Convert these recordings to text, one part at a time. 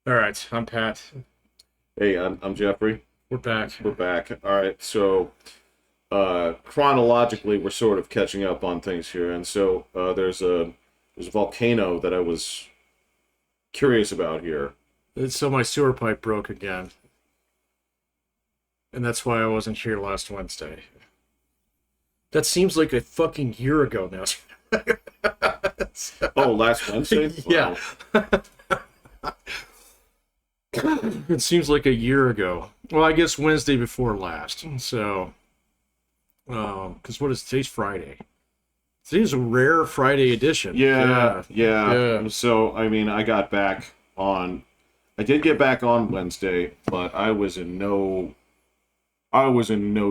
All right, I'm Pat. Hey, I'm Jeffrey. We're back. We're back. All right, so chronologically, we're sort of catching up on things here, and so there's a volcano that I was curious about here. So my sewer pipe broke again, and that's why I wasn't here last Wednesday. That seems like a fucking year ago now. Oh, last Wednesday? Yeah. Wow. It seems like a year ago. Well, I guess Wednesday before last. So, because what is today's Friday? Today's a rare Friday edition. Yeah. Yeah. So I did get back on Wednesday, but I was in no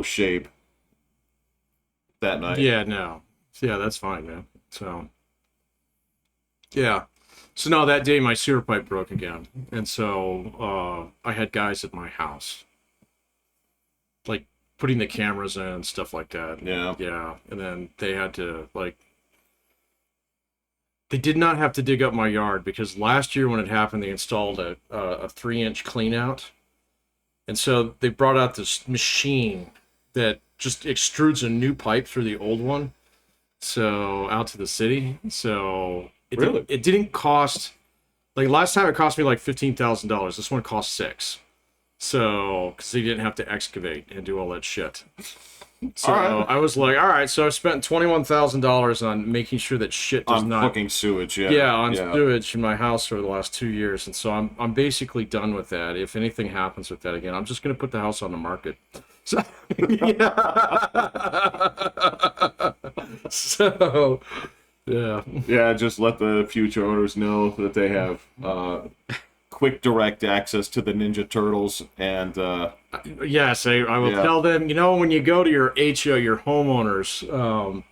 shape that night. Yeah. No. Yeah, that's fine, man. So, yeah. So no, that day my sewer pipe broke again, and so I had guys at my house, like putting the cameras in and stuff like that. Yeah. Yeah, and then they had to they did not have to dig up my yard because last year when it happened they installed a 3-inch clean out, and so they brought out this machine that just extrudes a new pipe through the old one, so out to the city. So Really? it didn't cost, like last time it cost me like $15,000. This one cost six. So because they didn't have to excavate and do all that shit. So All right. I was like, all right. So I spent $21,000 on making sure that shit does On not, fucking sewage, yeah. yeah, on sewage in my house for the last 2 years. And so I'm basically done with that. If anything happens with that again, I'm just gonna put the house on the market. So, yeah. So, yeah. Yeah, just let the future owners know that they have quick direct access to the Ninja Turtles and Yes, I will Yeah. tell them, when you go to your HO, your homeowner's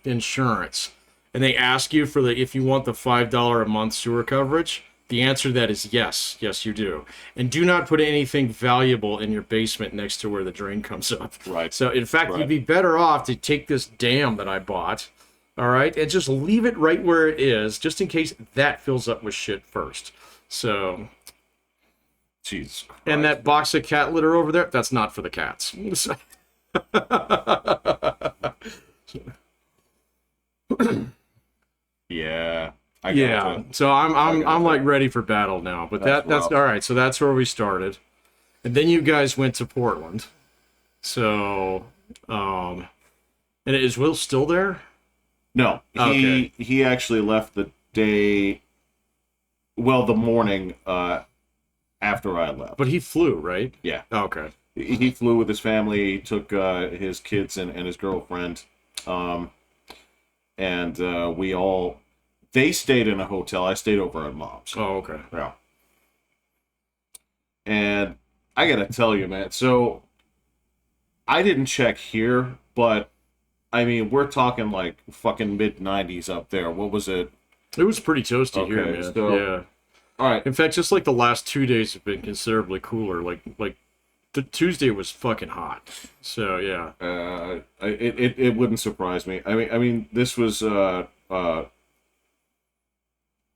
insurance, and they ask you for if you want the $5 a month sewer coverage, the answer to that is yes. Yes, you do. And do not put anything valuable in your basement next to where the drain comes up. Right. So, in fact, Right. you'd be better off to take this dam that I bought, all right, and just leave it right where it is, just in case that fills up with shit first. So, Jesus Christ. and that box of cat litter over there, that's not for the cats. Yeah. I Yeah. gotcha. So I'm gotcha. like ready for battle now. But That's that's rough. all right. So that's where we started. And then you guys went to Portland. So and is Will still there? No, Okay. he actually left the day, well, the morning after I left. But he flew, right? Yeah. Okay. He flew with his family. He took his kids and his girlfriend, and they stayed in a hotel. I stayed over at mom's. Oh, okay. Yeah. And I gotta tell you, man. So I didn't check here, but I mean, we're talking like fucking mid-90s up there. What was it? It was pretty toasty here, Okay, man. so- Yeah. All right. In fact, just like the last 2 days have been considerably cooler. Like the Tuesday was fucking hot. So yeah. It wouldn't surprise me. I mean, this was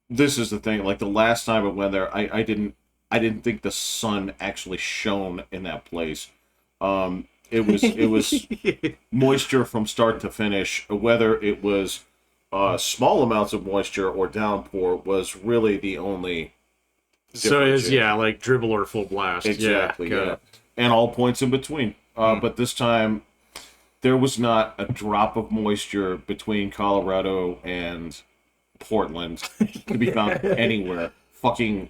this is the thing. Like the last time I went there, I didn't think the sun actually shone in that place. It was moisture from start to finish. Whether it was small amounts of moisture or downpour was really the only So it's differentiation. like dribble or full blast. Exactly, got yeah. it. And all points in between. But this time, there was not a drop of moisture between Colorado and Portland to be found anywhere. Fucking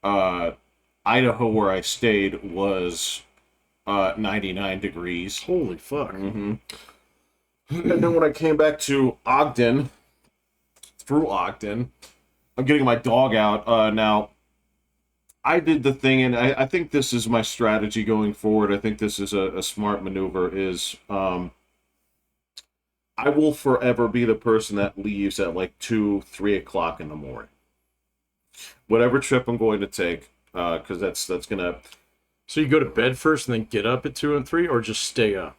Idaho, where I stayed, was 99 degrees. Holy fuck. And then when I came back to Ogden, through Ogden, I'm getting my dog out. Now, I did the thing, and I think this is my strategy going forward. I think this is a smart maneuver, is I will forever be the person that leaves at like 2, 3 o'clock in the morning. Whatever trip I'm going to take, because that's going to... So you go to bed first and then get up at 2 and 3, or just stay up?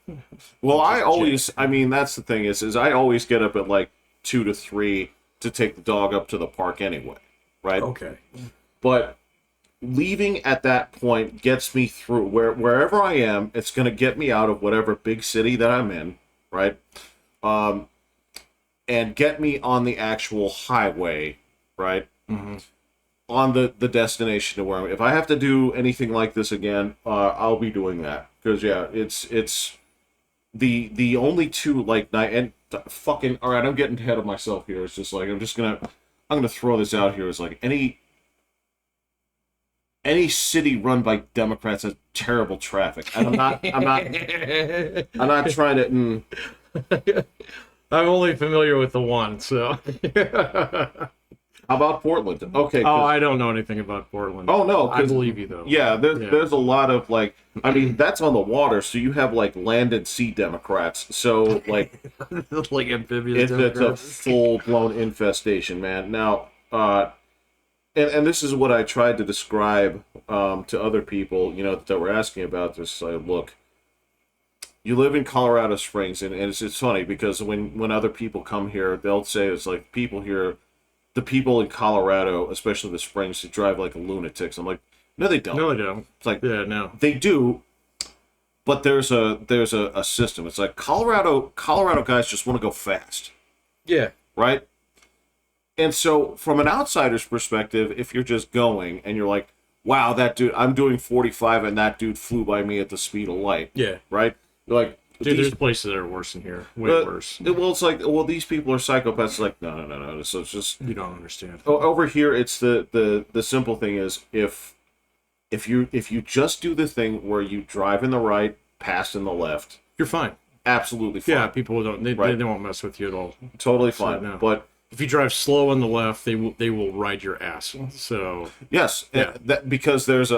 Well, I mean, that's the thing is I always get up at like 2 to 3 to take the dog up to the park anyway, right? Okay. But leaving at that point gets me through wherever I am. It's going to get me out of whatever big city that I'm in, right? And get me on the actual highway, right? On the destination to where if I have to do anything like this again, I'll be doing that, because it's the only two like night and fucking all right. I'm getting ahead of myself here. It's just like I'm gonna throw this out here. It's like any city run by Democrats has terrible traffic, and I'm not trying to. I'm only familiar with the one, so. How about Portland? Okay. Oh, I don't know anything about Portland. Oh no, I believe you though. Yeah, there's a lot of like, I mean, that's on the water, so you have like land and sea Democrats. So like, like amphibious it's a Democrats. full blown infestation, man. Now, and this is what I tried to describe to other people, that were asking about this. Like, look, you live in Colorado Springs, and it's funny because when other people come here, they'll say it's like people here. The people in Colorado, especially the Springs, they drive like lunatics. I'm like, no, they don't. No, they don't. It's like, Yeah, no. they do, but there's a system. It's like Colorado guys just want to go fast, Yeah. right? And so, from an outsider's perspective, if you're just going and you're like, wow, that dude, I'm doing 45 and that dude flew by me at the speed of light, Yeah. right? You're like, Dude, there's places that are worse than here. Way worse. Well, it's like, well, these people are psychopaths. It's like, no. So it's just You don't understand. over here. It's the simple thing is if you just do the thing where you drive in the right, pass in the left, You're fine. absolutely fine. Yeah, people don't. They won't mess with you at all. Totally fine. no. But If you drive slow on the left, they will ride your ass. So yes, Yeah. that because there's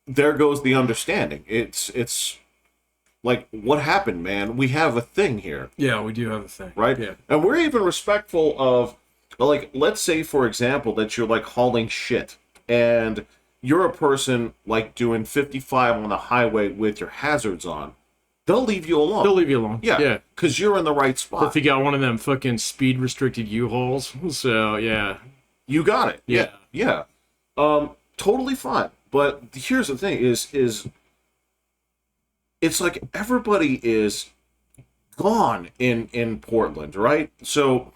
there goes the understanding. It's like, what happened, man? We have a thing here, yeah, we do have a thing, right? Yeah. And we're even respectful of, like, let's say, for example, that you're like hauling shit and you're a person like doing 55 on the highway with your hazards on. They'll leave you alone. They'll leave you alone. Yeah, because you're in the right spot. If you got one of them fucking speed restricted U-Hauls, so yeah. You got it. Yeah. Yeah. Totally fine. But here's the thing: is it's like everybody is gone in Portland, right? So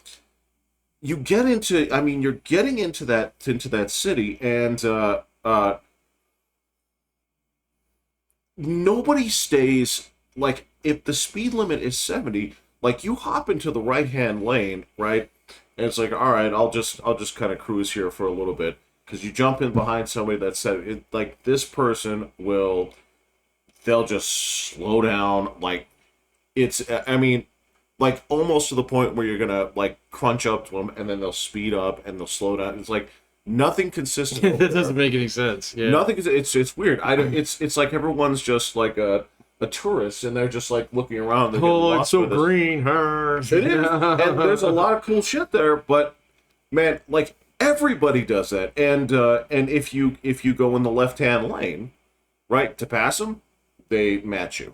you get into, I mean, you're getting into that city, and nobody stays. Like, if the speed limit is 70, like, you hop into the right hand lane, right? And it's like, all right, I'll just kind of cruise here for a little bit, because you jump in behind somebody that said it, like, this person they'll just slow down. Like, it's, I mean, like, almost to the point where you're gonna like crunch up to them, and then they'll speed up and they'll slow down. It's like nothing consistent. That doesn't make any sense. Yeah. Nothing is. It's weird. It's like everyone's just like a tourist, and they're just like looking around. They're getting Oh, it's lost so with us. green, her. It is, and there's a lot of cool shit there. But man, like, everybody does that, and if you go in the left hand lane, right, to pass them, they match you.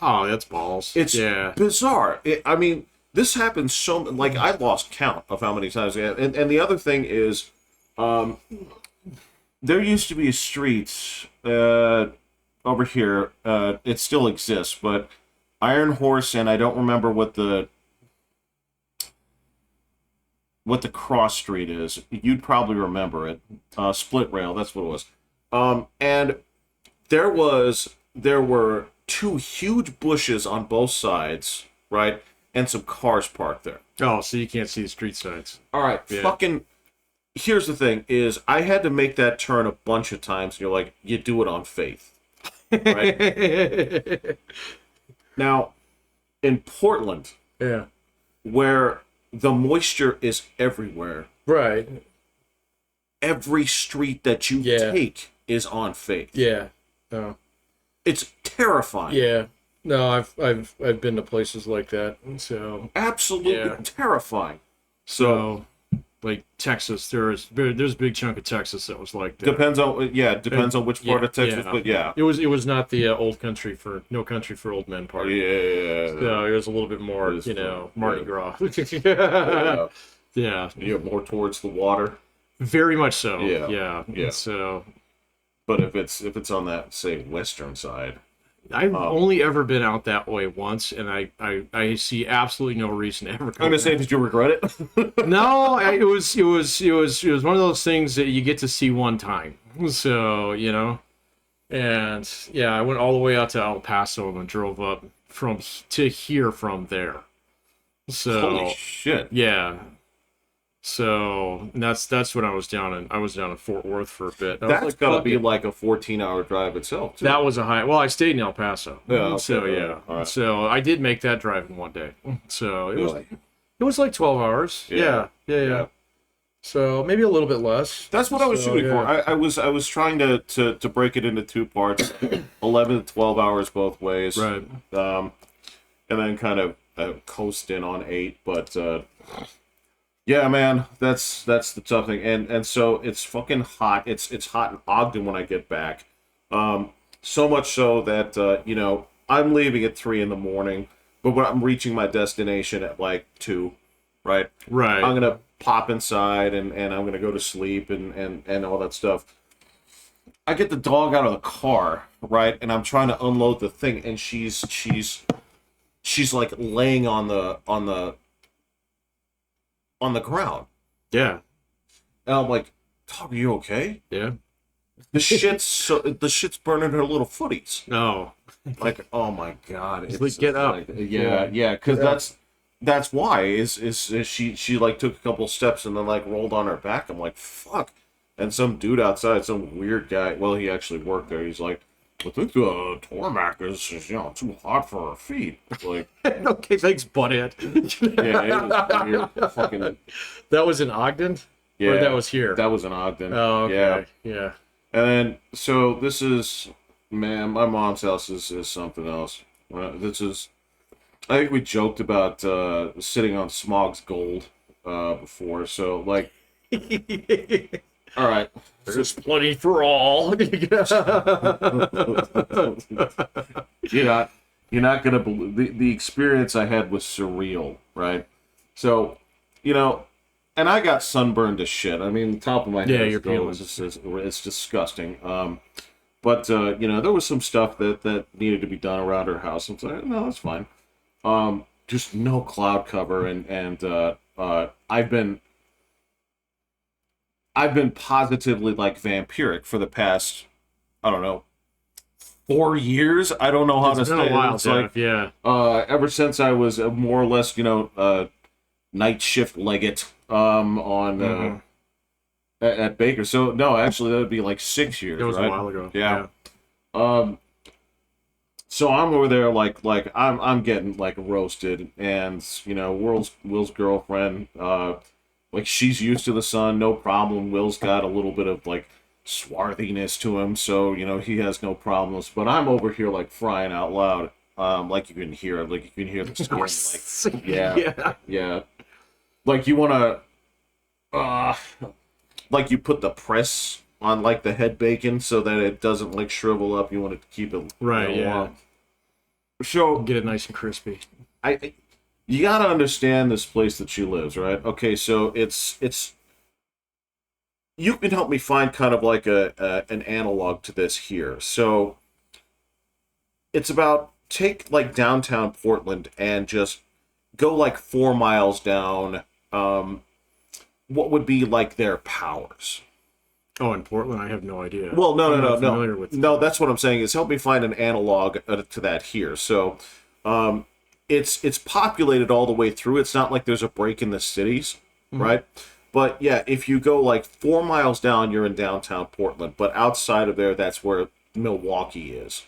Oh, that's balls. It's yeah. bizarre. I mean, this happens so, like, I lost count of how many times. And the other thing is, there used to be a street over here. It still exists, but Iron Horse, and I don't remember what the cross street is. You'd probably remember it. Split Rail, that's what it was. And there were two huge bushes on both sides, right? And some cars parked there. Oh, so you can't see the street signs. All right, Yeah. fucking. Here's the thing: is I had to make that turn a bunch of times, and you're like, you do it on faith, right? Now, in Portland, Yeah. where the moisture is everywhere, Right. every street that you Yeah. take is on faith. Yeah. Oh. It's terrifying. Yeah. No, I've been to places like that. So Absolutely Yeah. terrifying. so like Texas, there's a big chunk of Texas that was like that. Depends on which part of Texas, but yeah. It was not the old country for No Country for Old Men part. Yeah. So it was a little bit more, It is, Mardi Gras. Yeah. Yeah. You're more towards the water. Very much so. Yeah. Yeah. Yeah. So But if it's on that, say, western side, I've only ever been out that way once, and I see absolutely no reason to ever I'm go gonna back. say, did you regret it? No, it was one of those things that you get to see one time. So, and yeah, I went all the way out to El Paso and drove up to here from there. So, Holy shit! yeah. So that's when I was down in Fort Worth for a bit. I was That's like, gotta fuck be it. like a 14-hour drive itself, too. That was a high. Well, I stayed in El Paso. Yeah, okay, So yeah. all right. So I did make that drive in one day. So Really? it was like 12 hours. Yeah. Yeah. So maybe a little bit less. That's what I was So, shooting yeah. for. I was trying to break it into two parts, 11 to 12 hours both ways, Right. and then kind of coast in on 8. But yeah, man, that's the tough thing. And so it's fucking hot. It's hot in Ogden when I get back. So much so that I'm leaving at 3 in the morning, but when I'm reaching my destination at like 2, right? Right. I'm gonna pop inside and I'm gonna go to sleep and all that stuff. I get the dog out of the car, right, and I'm trying to unload the thing, and she's like laying on the ground, Yeah. and I'm like, "Dog, are you okay?" Yeah. The shit's burning her little footies. No. Like, oh my god, it's like, get up. like, yeah, because that's why is she like took a couple steps and then like rolled on her back. I'm like, fuck. And some dude outside, some weird guy, well, he actually worked there, he's like, I think the tarmac is too hot for her feet. Like, Okay, thanks, butthead. yeah, it was weird. Fucking, That was in Ogden? yeah, Or that was here? that was in Ogden. Oh, Yeah. okay. Yeah. And then, so this is, man, my mom's house is something else. This is, I think we joked about sitting on Smog's gold before. So, like, all right. There's plenty for all. You're not gonna believe the experience I had was surreal, right? So, and I got sunburned to shit. I mean, top of my head, Yeah, is you're gold. peeling. It's disgusting. But there was some stuff that needed to be done around her house. I'm like, no, that's fine. Just no cloud cover, and I've been positively like vampiric for the past, I don't know, 4 years. I don't know how to It's been say a while, it. It's like yeah. ever since I was more or less, night shift legate on at Baker. So no, actually that would be like 6 years. It was right? a while ago. Yeah. So I'm over there like I'm getting like roasted, and Will's girlfriend, like she's used to the sun, no problem. Will's got a little bit of like swarthiness to him, so he has no problems. But I'm over here like frying out loud, like you can hear it, like you can hear the skin, like yeah. Like you want to, like you put the press on like the head bacon so that it doesn't like shrivel up. You want it to keep it Right, yeah. warm. So Get it nice and crispy. you gotta understand this place that she lives, right? Okay, so it's you can help me find kind of like an analog to this here. So it's about take like downtown Portland and just go like 4 miles down. What would be like their powers? Oh, in Portland, I have no idea. Well, I'm not no. familiar with No, that's what I'm saying is help me find an analog to that here. So, it's populated all the way through. It's not like there's a break in the cities, right? But yeah, if you go like 4 miles down, you're in downtown Portland. But outside of there, that's where Milwaukee is.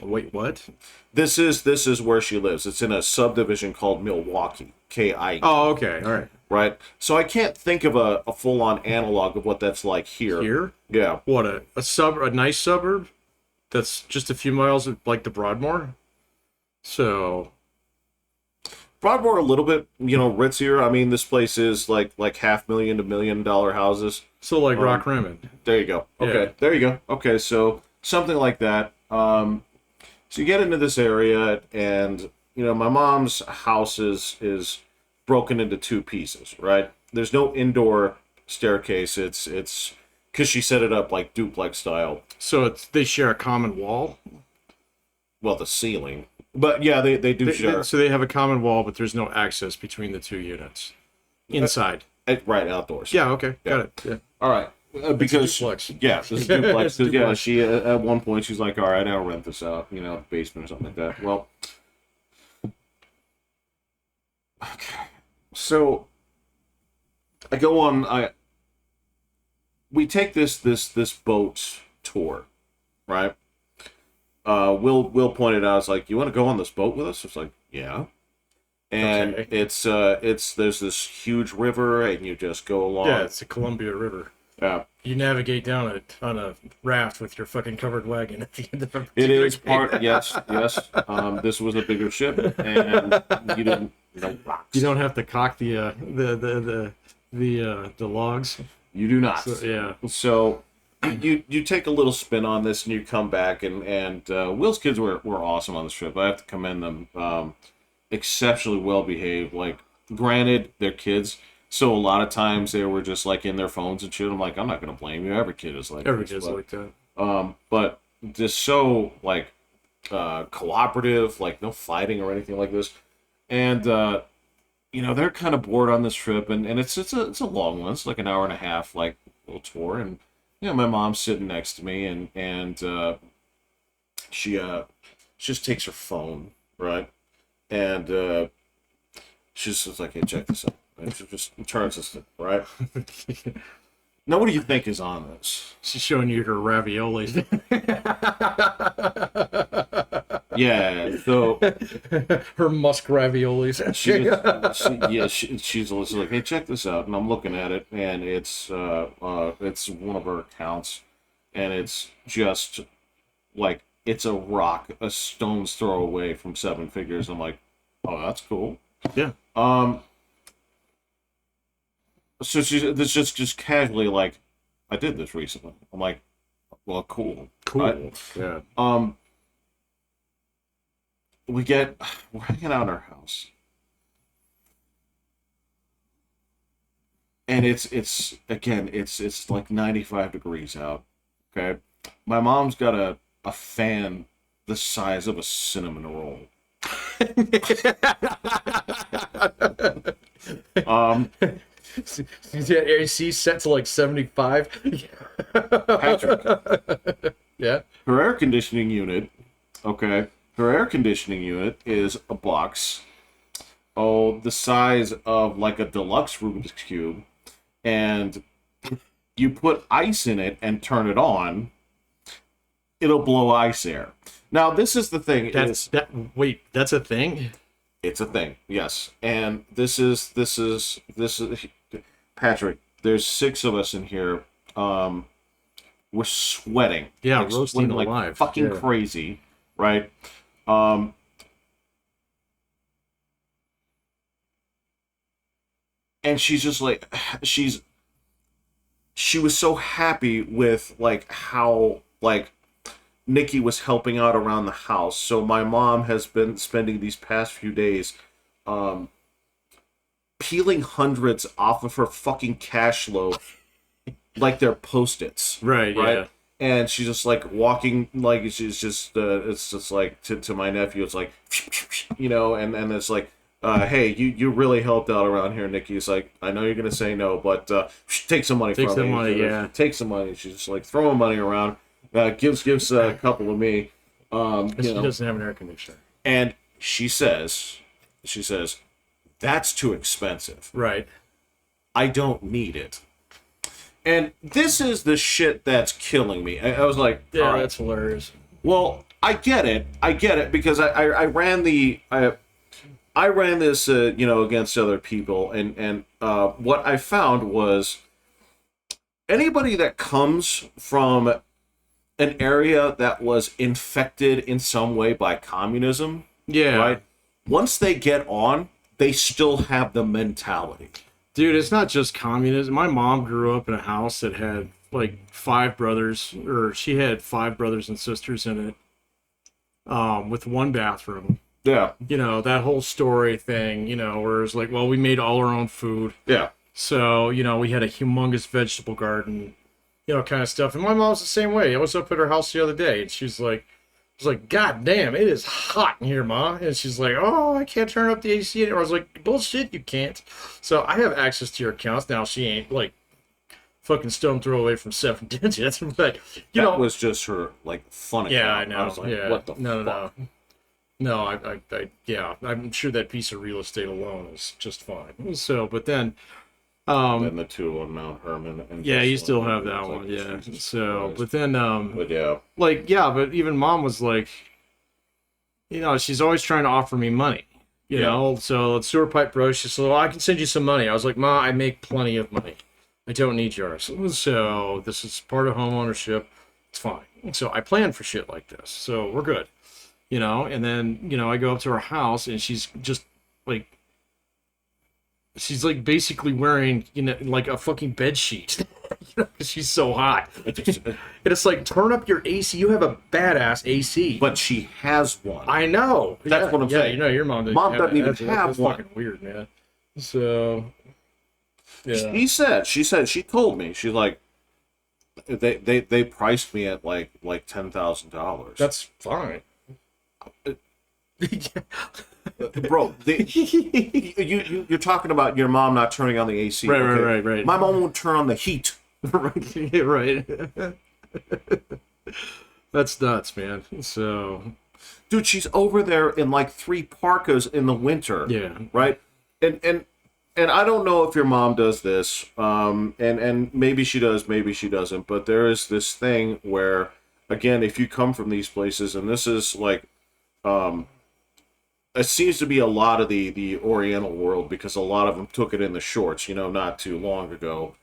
Wait, what? This is where she lives. It's in a subdivision called Milwaukee, KI. Oh, okay. All right. Right? So I can't think of a full-on analog of what that's like here. Here? Yeah. What, a nice suburb that's just a few miles of, like, the Broadmoor? So, Broadmoor a little bit, ritzier. I mean, this place is like $500,000 to $1 million houses. so like Rock Raymond. There you go. Okay, Yeah. there you go. Okay, so something like that. So you get into this area, and my mom's house is broken into 2 pieces. Right? There's no indoor staircase. It's because she set it up like duplex style. So they share a common wall. Well, the ceiling, but yeah, they do share. So they have a common wall, but there's no access between the two units inside. Right, outdoors. Yeah. Okay. Got it. Yeah. All right. Because duplex. yeah, this is duplex. 'Cause, yeah, Duplex. she at one point she's like, "All right, I'll rent this out, the basement or something like that." Well, okay. So I go on. We take this boat tour, right? Will pointed out, it's like, "You want to go on this boat with us?" It's like, "Yeah." And Okay. it's there's this huge river, and you just go along. Yeah, it's the Columbia River. Yeah. You navigate down it on a raft with your fucking covered wagon at the end of it. It is part, yes. This was a bigger ship, and you didn't, rocks. You don't have to cock the logs. You do not. So, yeah. So you take a little spin on this, and you come back, and Will's kids were awesome on this trip. I have to commend them. Exceptionally well behaved. Like, granted, they're kids, so a lot of times they were just like in their phones and shit. I'm like, I'm not gonna blame you. Every kid is like Every this, kid's but, like that. but just so like cooperative, like no fighting or anything like this. And they're kind of bored on this trip, and it's a long one. It's like an hour and a half, like little tour. And my mom's sitting next to me, and she just takes her phone, right, and she's just like, "Hey, check this out." And she just turns this, right. Now, what do you think is on this? She's showing you her raviolis. Yeah, so Her musk raviolis. she's like, "Hey, check this out," and I'm looking at it, and it's one of her accounts, and it's just like it's a rock, a stone's throw away from seven figures. I'm like, "Oh, that's cool." Yeah. So she's just casually like, "I did this recently." I'm like, "Well, cool." Cool. Yeah. We're hanging out in our house, and it's like 95 degrees out. Okay, my mom's got a fan the size of a cinnamon roll. AC set to like 75. Patrick, Yeah. her air conditioning unit, okay, is a box, the size of like a deluxe Rubik's Cube, and you put ice in it and turn it on, it'll blow ice air. Now, this is the thing. Wait, that's a thing? It's a thing, yes. And this is Patrick, there's 6 of us in here. We're sweating. Yeah, like, roasting sweating like alive. fucking Yeah. crazy, right? And she's just like, she was so happy with like how like Nikki was helping out around the house. So my mom has been spending these past few days peeling hundreds off of her fucking cash loaf like they're Post-its. Right. Yeah. And she's just like walking, like she's just it's just like to my nephew, it's like and it's like hey, you really helped out around here, Nikki. It's like, I know you're gonna say no, but take some money from me. Take some money, yeah. Take some money. She's just like throwing money around. Gives a couple of me. She doesn't have an air conditioner. And she says, "That's too expensive. Right. I don't need it." And this is the shit that's killing me. I was like, Yeah, all right. that's hilarious. Well, I get it because I ran I ran this against other people, and what I found was anybody that comes from an area that was infected in some way by communism, Yeah. right? Once they get on, they still have the mentality. Dude, it's not just communism. My mom grew up in a house that had like 5 brothers, or she had 5 brothers and sisters in it, with 1 bathroom. Yeah, That whole story thing, where it's like, well, we made all our own food. yeah. So, we had a humongous vegetable garden, kind of stuff. And my mom's the same way. I was up at her house the other day, and I was like, God damn, it is hot in here, Ma. And she's like, oh, I can't turn up the AC anymore. I was like, bullshit, you can't. So I have access to your accounts. Now, she ain't like fucking stone throw away from 7 digits. But, That was just her, like, fun account. yeah, I know. I was like, Yeah. what the No, fuck? no. No, yeah, I'm sure that piece of real estate alone is just fine. So, but then, And the two on Mount Herman. And yeah, you just, still like, have that it's like, one, yeah. Jesus So, Christ. but then, But yeah. like, yeah, but even Mom was like, she's always trying to offer me money, Yeah. So the sewer pipe broke. She said, well, I can send you some money. I was like, Ma, I make plenty of money. I don't need yours. So this is part of home ownership. It's fine. So I plan for shit like this. So we're good, and then, I go up to her house and she's just like, she's like basically wearing, like a fucking bed sheet. 'Cause she's so hot. And it's like, turn up your AC. You have a badass AC. But she has one. I know. That's Yeah, what I'm yeah, saying. your mom doesn't Mom have doesn't that. even That's have one. fucking weird, man. So, yeah. She told me, she's like, they priced me at like $10,000. That's fine. Bro. You're talking about your mom not turning on the AC. Right, okay? right. My mom won't turn on the heat. Yeah, right. That's nuts, man. So, Dude, she's over there in like 3 parkas in the winter. yeah. Right? And I don't know if your mom does this, and maybe she does, maybe she doesn't, but there is this thing where, again, if you come from these places, and this is like, it seems to be a lot of the Oriental world, because a lot of them took it in the shorts, not too long ago,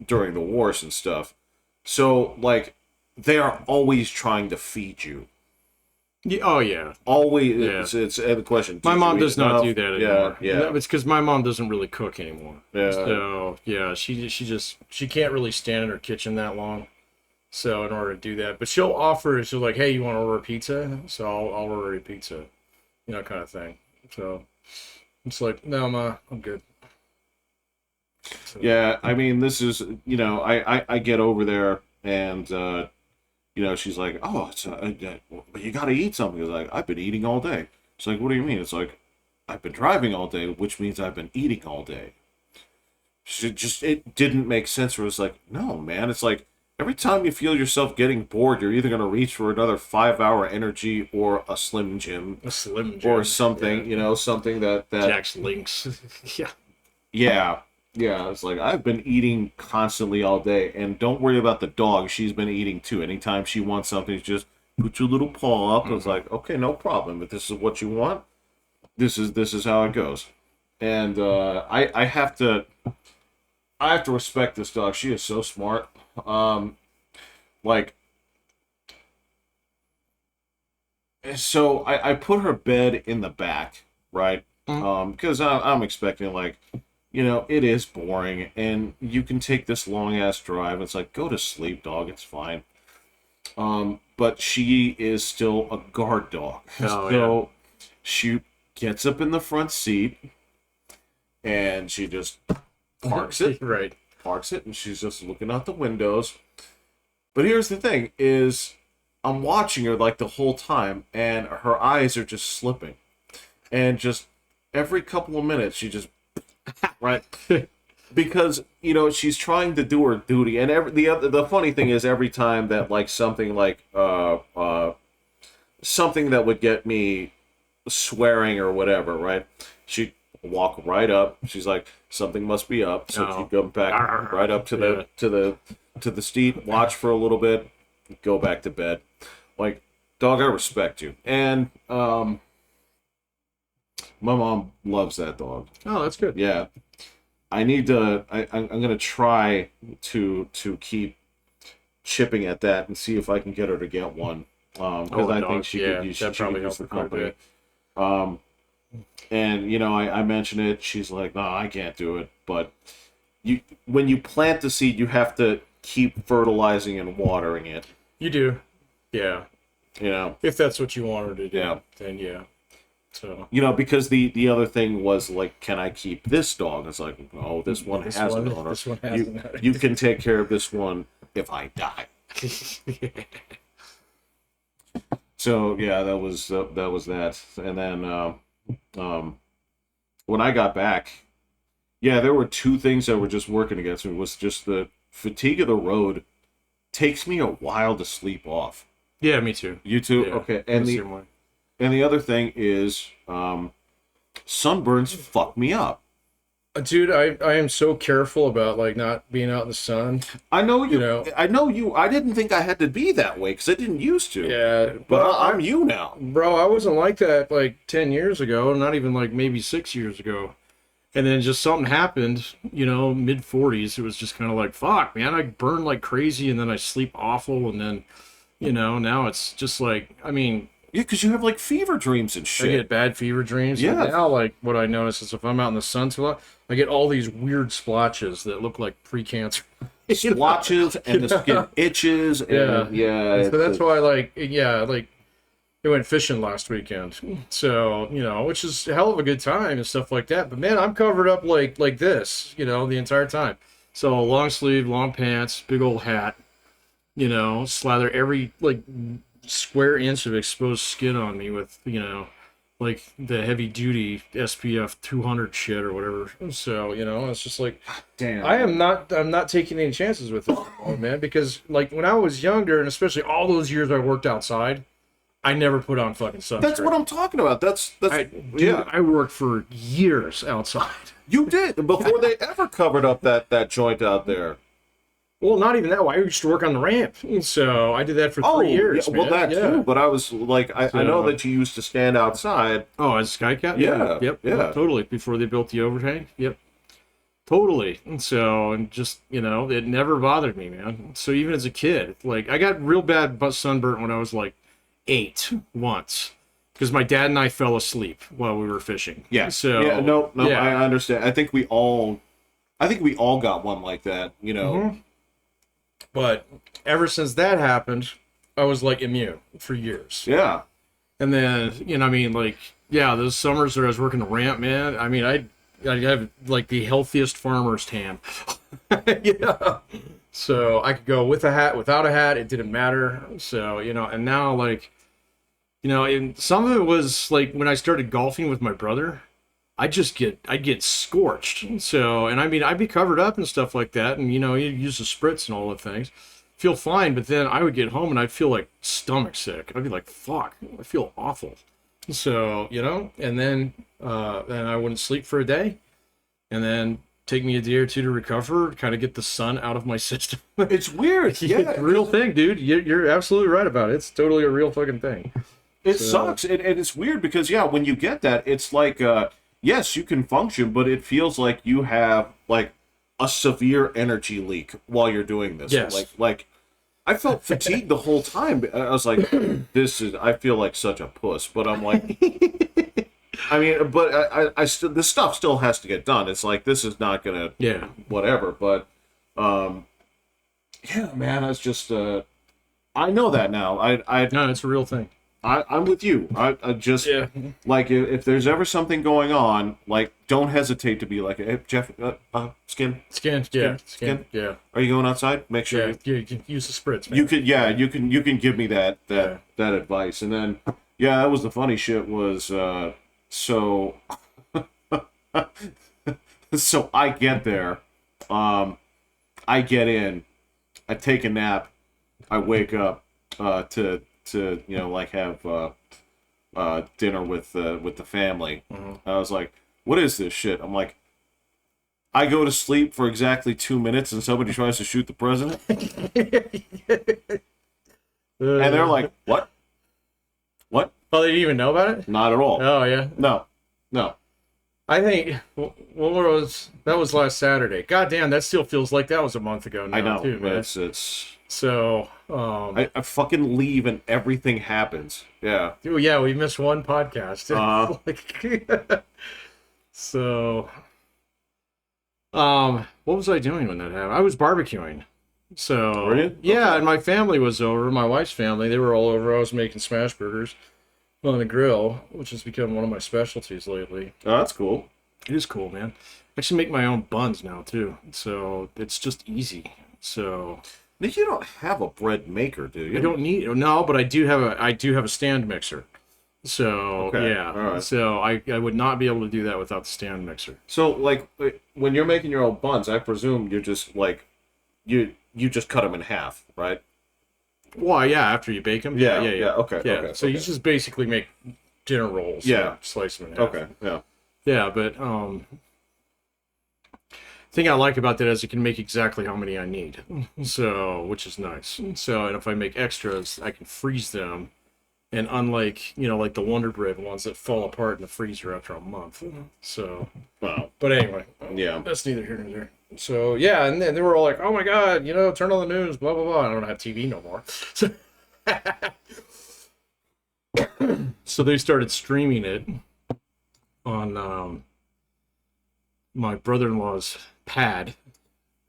during the wars and stuff. So, like, they are always trying to feed you. Yeah, oh, yeah. Always, Yeah. it's the question. My did mom you eat does not enough? do that anymore. Yeah. It's because my mom doesn't really cook anymore. Yeah. So, yeah, she can't really stand in her kitchen that long. So, in order to do that, but she'll offer, she'll like, hey, you want to order a pizza? So I'll order a pizza, kind of thing. So it's like, no, Ma, I'm good. So, Yeah, I mean, this is, I get over there and, she's like, oh, but you got to eat something. It's like, I've been eating all day. It's like, what do you mean? It's like, I've been driving all day, which means I've been eating all day. It didn't make sense. Where it was like, no, man. It's like, every time you feel yourself getting bored, you're either going to reach for another 5-hour energy or a Slim Jim a Slim or Jim. something, something that Jack's Links. Yeah. Yeah. Yeah, it's like, I've been eating constantly all day, and don't worry about the dog. She's been eating too. Anytime she wants something, just put your little paw up. It's like, okay, no problem. If this is what you want, this is how it goes. And I have to respect this dog. She is so smart. Like, so I put her bed in the back, right? Because I'm expecting, like, it is boring, and you can take this long ass drive. It's like, go to sleep, dog. It's fine. But she is still a guard dog. Oh, So she gets up in the front seat, and she just parks it, Right. and she's just looking out the windows. But here's the thing: is I'm watching her like the whole time, and her eyes are just slipping, and just every couple of minutes she just right. Because she's trying to do her duty, and the funny thing is, every time that like something that would get me swearing or whatever, right? She'd walk right up. She's like, something must be up, so Oh. she'd go back right up to the seat, watch for a little bit, go back to bed. Like, dog, I respect you, and my mom loves that dog. Oh, that's good. Yeah. I need to. I'm gonna try to keep chipping at that and see if I can get her to get one. Because I think she could use, that probably use helps the her quite a company. bit. And I mentioned it. She's like, no, I can't do it. But when you plant the seed, you have to keep fertilizing and watering it. You do. Yeah. If that's what you want her to do. Yeah. Then yeah. So You know, because the other thing was like, can I keep this dog? It's like, oh, this one has an owner. This one has an owner. You can take care of this one if I die. So yeah, that was that. And then when I got back, yeah, there were two things that were just working against me. Was just the fatigue of the road takes me a while to sleep off. Yeah, me too. You too? Yeah, Okay. I'm the same way. And the other thing is sunburns fuck me up. Dude, I am so careful about like not being out in the sun. I know you. You know. I know you. I didn't think I had to be that way because I didn't used to. Yeah, But I'm you now. bro, I wasn't like that like 10 years ago, not even like maybe 6 years ago. And then just something happened, you know, mid 40s. It was just kind of like, fuck, man, I burn like crazy and then I sleep awful. And then, you know, now it's just like, I mean, Yeah, because you have like fever dreams and I shit. get bad fever dreams. Yeah. And now, like, what I notice is if I'm out in the sun too long, I get all these weird splotches that look like pre-cancer. Splotches and the skin itches. And, yeah. So that's why, like, yeah, like, we went fishing last weekend. So, you know, which is a hell of a good time and stuff like that. But man, I'm covered up like this, you know, the entire time. So long sleeve, long pants, big old hat, you know, slather every like square inch of exposed skin on me with, you know, like the heavy duty SPF 200 shit or whatever. So, you know, it's just like Damn. I'm not taking any chances with it anymore, man, because like when I was younger and especially all those years I worked outside, I never put on fucking sunscreen. That's what I'm talking about. That's yeah. I worked for years outside. You did before they ever covered up that joint out there. Well, not even that. I used to work on the ramp, so I did that for 3 years. Yeah, well, man. that too. But I was like, I know that you used to stand outside. Oh, as Skycat? Yeah, Yep. yeah. Totally. Before they built the overhang. Yep. Totally. And so, and just, you know, it never bothered me, man. So even as a kid, like, I got real bad sunburnt when I was like 8 once. Because my dad and I fell asleep while we were fishing. Yeah. So, yeah, no, yeah. I understand. I think we all got one like that. You know. Mm-hmm. But ever since that happened, I was like immune for years. Yeah. And then, you know, I mean, like, yeah, those summers that I was working the ramp, man, I mean, I have like the healthiest farmer's tan. Yeah. So I could go with a hat, without a hat, it didn't matter. So, you know, and now, like, you know, and some of it was like when I started golfing with my brother, I'd get scorched. So, and I mean, I'd be covered up and stuff like that. And, you know, you use the spritz and all the things, feel fine. But then I would get home and I'd feel like stomach sick. I'd be like, fuck, I feel awful. So, you know, and then I wouldn't sleep for a day and then take me a day or two to recover, kind of get the sun out of my system. It's weird. Yeah. It's a real thing, dude. You're absolutely right about it. It's totally a real fucking thing. It sucks. And it's weird because, yeah, when you get that, it's like, yes, you can function, but it feels like you have like a severe energy leak while you're doing this. Yes. Like I felt fatigued the whole time. I was like, I feel like such a puss, but I'm like, I mean, but I still, this stuff still has to get done. It's like, this is not gonna, whatever. But, yeah, man, it's just, I know that now. No, it's a real thing. I'm with you. I just like if there's ever something going on, like don't hesitate to be like, hey, Jeff, skin. Yeah. Are you going outside? Make sure You can use the spritz, man. you can give me that advice. And then that was the funny shit was so so I get there, I get in, I take a nap, I wake up to you know, like have dinner with the family. Mm-hmm. I was like, what is this shit? I'm like, I go to sleep for exactly 2 minutes and somebody tries to shoot the president. And they're like, what? Oh, they didn't even know about it? Not at all. Oh, yeah. No. I think that was last Saturday. God damn, that still feels like that was a month ago now, I know, too, but man. it's So, I fucking leave and everything happens. Yeah. Oh, yeah, we missed one podcast. So, what was I doing when that happened? I was barbecuing. So, Were you? yeah, Okay. and my family was over, my wife's family. They were all over. I was making smash burgers. on the grill, which has become one of my specialties lately. Oh, that's cool. It is cool, man. I actually make my own buns now too, so it's just easy. So Now, you don't have a bread maker, do you? I don't need no, but I do have a stand mixer. So Okay, yeah, all right. so I would not be able to do that without the stand mixer. So, like, when you're making your own buns, I presume you're just like, you just cut them in half, right? Well, yeah, after you bake them. Yeah, yeah. yeah, okay, Yeah, okay, so you okay. just basically make dinner rolls. Yeah. and slice them in half. Okay, yeah. Yeah, but thing I like about that is it can make exactly how many I need. So, which is nice. So, and if I make extras, I can freeze them. And unlike, like the Wonder Bread ones that fall apart in the freezer after a month. So, Wow. but anyway, Yeah. that's neither here nor there. So, yeah, and then they were all like, oh my God, turn on the news, blah, blah, blah. I don't have TV no more. So, so they started streaming it on my brother-in-law's pad.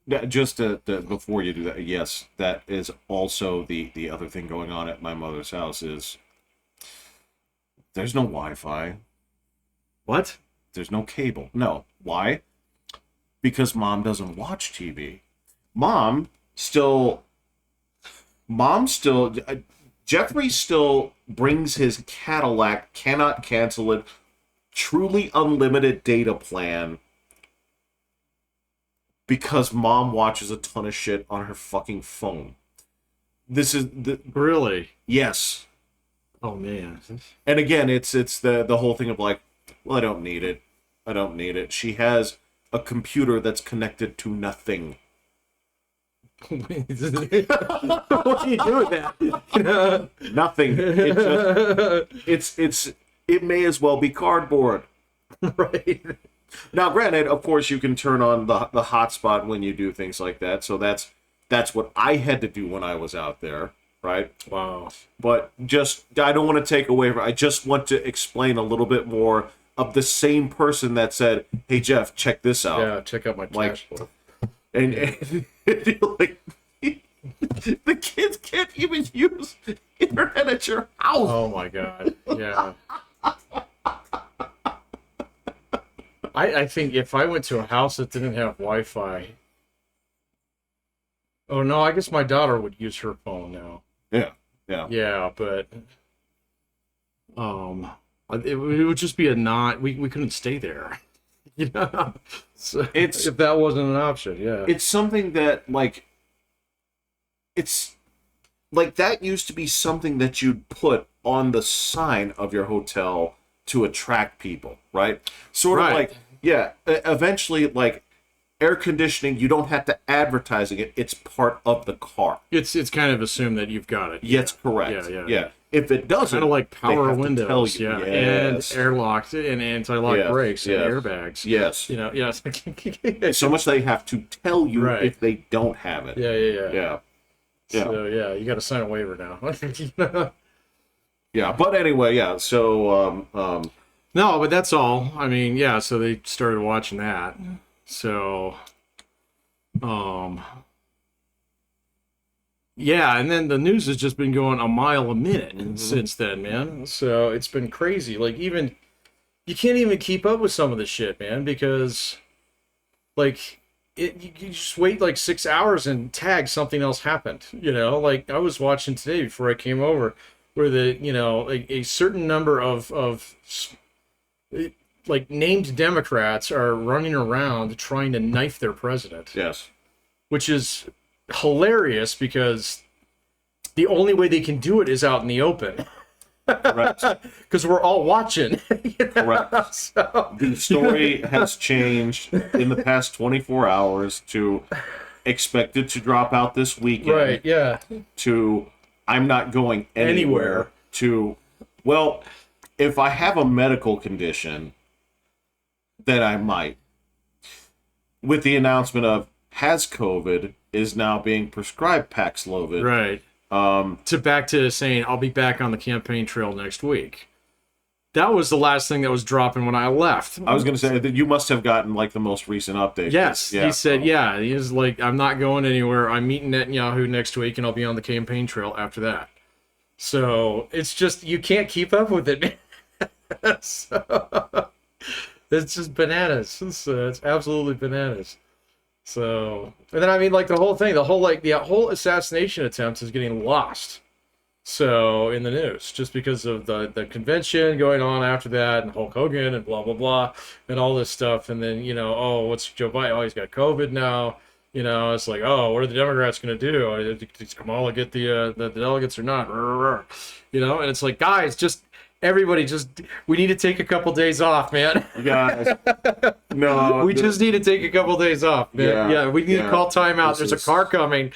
Yeah, just before you do that, yes, that is also the other thing going on at my mother's house is there's no Wi-Fi. What? There's no cable. No. Why? Because mom doesn't watch TV. Mom still, Jeffrey still brings his Cadillac, cannot cancel it, truly unlimited data plan because mom watches a ton of shit on her fucking phone. This is the Really? yes. Oh, man. And again, it's the whole thing of like, well, I don't need it. I don't need it. She has a computer that's connected to nothing. What do you do with that? Nothing. It may as well be cardboard. Right. Now, granted, of course, you can turn on the hotspot when you do things like that. So that's what I had to do when I was out there, right? Wow. But just I don't want to take away. I just want to explain a little bit more of the same person that said, "Hey Jeff, check this out." Yeah, check out my Like- cash flow. And you're like, the kids can't even use internet at your house. Oh my God. Yeah. I think if I went to a house that didn't have Wi-Fi. Oh no, I guess my daughter would use her phone now. Yeah. Yeah, but it would just be a not. We couldn't stay there. So It's- if that wasn't an option. Yeah. It's something that it's like that used to be something that you'd put on the sign of your hotel to attract people, right? Sort of Right. like, yeah, eventually, like, air conditioning, you don't have to advertising it. It's part of the car. It's kind of assumed that you've got it. Yes, correct. Yeah. If it doesn't, Kind of like they power have to windows, tell yeah, you. and Yes. airlocked and anti-lock Yes, brakes and yes. airbags. Yes. Yes. So much they have to tell you Right. if they don't have it. Yeah. Yeah. Yeah. So yeah, you got to sign a waiver now. Yeah. But anyway, yeah. So No, but that's all. I mean, yeah. So they started watching that. So, yeah, and then the news has just been going a mile a minute since then, man. So it's been crazy. Like even you can't even keep up with some of the shit, man, because like you just wait like 6 hours and tag something else happened. Like I was watching today before I came over, where a certain number of like named Democrats are running around trying to knife their president, yes. which is hilarious because the only way they can do it is out in the open Correct. because we're all watching. Correct. So, The story has changed in the past 24 hours to expected to drop out this weekend right, yeah. to I'm not going anywhere, Anywhere. to, well, if I have a medical condition, then I might. With the announcement of has COVID is now being prescribed Paxlovid. Right. Back to saying I'll be back on the campaign trail next week. That was the last thing that was dropping when I left. I was going to say that you must have gotten like the most recent update. Yes, Yeah. he said, yeah. He was like, I'm not going anywhere. I'm meeting Netanyahu next week, and I'll be on the campaign trail after that. So it's just you can't keep up with it, man. So, it's just bananas. It's absolutely bananas. So, and then I mean, like the whole assassination attempt is getting lost. So in the news, just because of the convention going on after that, and Hulk Hogan and blah blah blah, and all this stuff, and then oh, what's Joe Biden? Oh, he's got COVID now. It's like, oh, what are the Democrats going to do? Does Kamala get the delegates or not? And it's like, guys, just everybody, we need to take a couple days off, man. Guys, no, We just need to take a couple days off, man. Yeah, we need to call timeout. There's a car coming.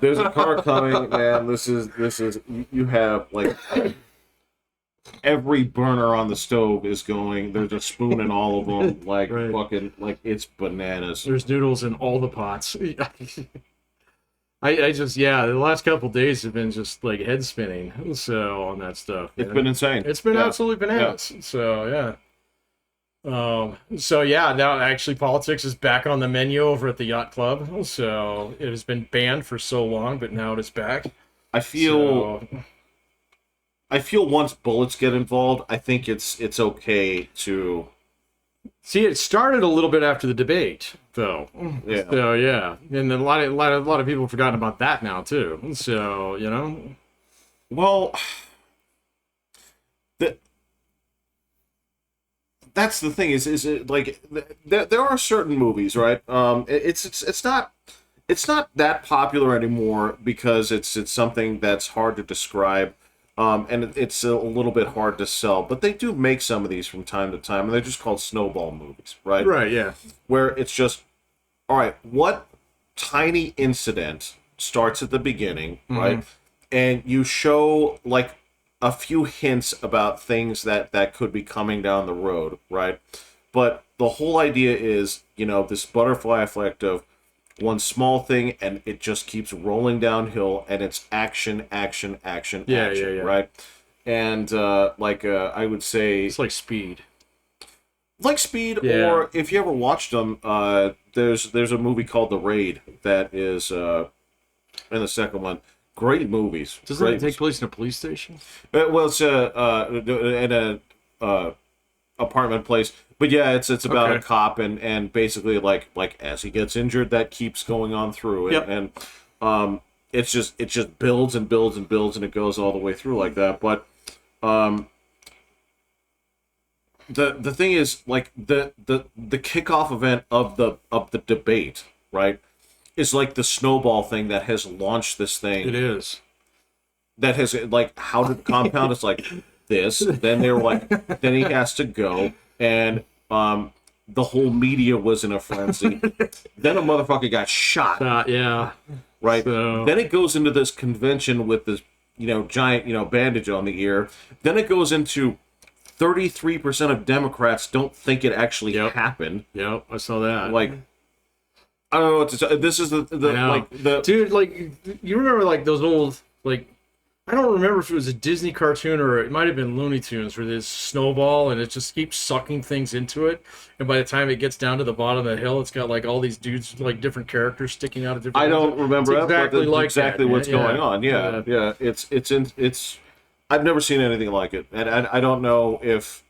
There's a car coming, man. This is you have like every burner on the stove is going. There's a spoon in all of them. Like Right. fucking like it's bananas. There's noodles in all the pots. I just the last couple days have been just like head spinning. So on that stuff, It's man. been insane. It's been Yeah. absolutely bananas. So now actually politics is back on the menu over at the yacht club. So it has been banned for so long, but now it is back. I feel So, I feel once bullets get involved, I think it's okay to see, it started a little bit after the debate, though. yeah. So and then a lot of people have forgotten about that now too. So Well, that's the thing is it like there are certain movies, right? It's not that popular anymore because it's something that's hard to describe, and it's a little bit hard to sell. But they do make some of these from time to time, and they're just called snowball movies, right? right, yeah, Where it's just, all right, what tiny incident starts at the beginning, right? And you show like a few hints about things that could be coming down the road, right? But the whole idea is, this butterfly effect of one small thing and it just keeps rolling downhill and it's action, action, action, action, right? And I would say it's like Speed. like Speed, Yeah. or if you ever watched them, there's a movie called The Raid that is in the second one. Great movies. Doesn't Great it take place in a police station? Well, it's in a apartment place, but yeah, it's about Okay. a cop and basically like as he gets injured, that keeps going on through, Yep. and it just builds and builds and builds, and it goes all the way through like that. But the thing is, like the kickoff event of the debate, right, is like the snowball thing that has launched this thing. It is. That has like how did compound it's like this, then they were like then he has to go, and the whole media was in a frenzy. Then a motherfucker got shot, Yeah. right? So- Then it goes into this convention with this giant bandage on the ear. Then it goes into 33% of Democrats don't think it actually Yep. happened. Yep, I saw that. Like, I don't know what to say. This is the I know. like the Dude, like, you remember like those old, like, I don't remember if it was a Disney cartoon or it might have been Looney Tunes, where there's snowball and it just keeps sucking things into it, and by the time it gets down to the bottom of the hill, it's got like all these dudes, like different characters sticking out of different. I don't remember It's that, but exactly that's like exactly that, what's man. going on. Yeah. It's. I've never seen anything like it, and I don't know if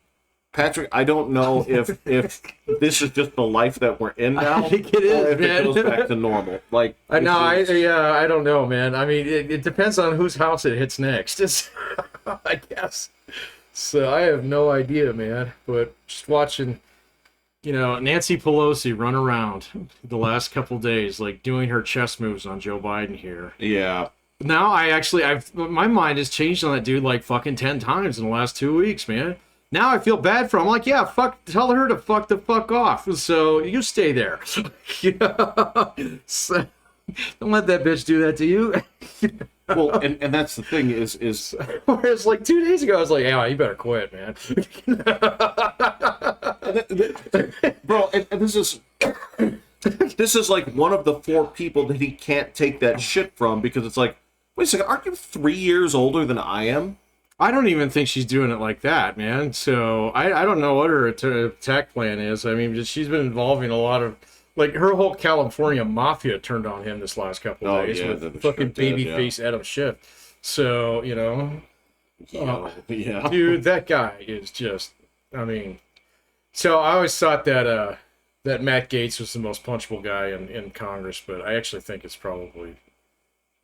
Patrick. I don't know if this is just the life that we're in now. I think it is, or if man. it goes back to normal. Like I know, it's- I don't know, man. I mean, it depends on whose house it hits next. I guess. So I have no idea, man. But just watching, Nancy Pelosi run around the last couple days, like doing her chess moves on Joe Biden here. yeah. Now my mind has changed on that dude like fucking 10 times in the last 2 weeks, man. Now I feel bad for him. I'm like, yeah, tell her to fuck the fuck off. So you stay there. So, don't let that bitch do that to you. Well, and that's the thing is Whereas like 2 days ago, I was like, yeah, you better quit, man. bro, and this is like one of the 4 people that he can't take that shit from, because it's like, wait a second, aren't you 3 years older than I am? I don't even think she's doing it like that, man. So I don't know what her attack plan is. I mean, she's been involving a lot of, like, her whole California mafia turned on him this last couple of Oh, days yeah, with the fucking Schiff did, babyface Adam Schiff. So, Yeah. dude, that guy is just, I mean, so I always thought that Matt Gaetz was the most punchable guy in Congress, but I actually think it's probably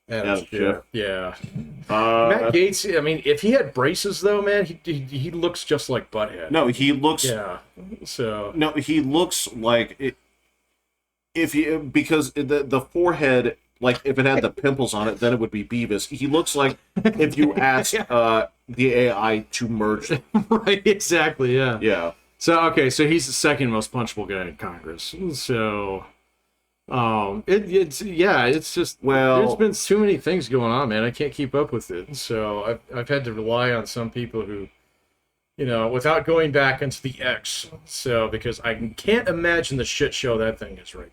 Adam Adam Schiff. Schiff. Yeah. Matt Uh, Gaetz, I mean, if he had braces though, man, he looks just like Butthead. no, he looks. Yeah. So No, he looks like it, if he because the forehead, like if it had the pimples on it, then it would be Beavis. He looks like if you asked the AI to merge them. right, exactly, yeah. Yeah. So okay, so he's the second most punchable guy in Congress. So it's just Well- there's been too many things going on, man. I can't keep up with it. So I've had to rely on some people who, without going back into the X. So because I can't imagine the shit show that thing is right now.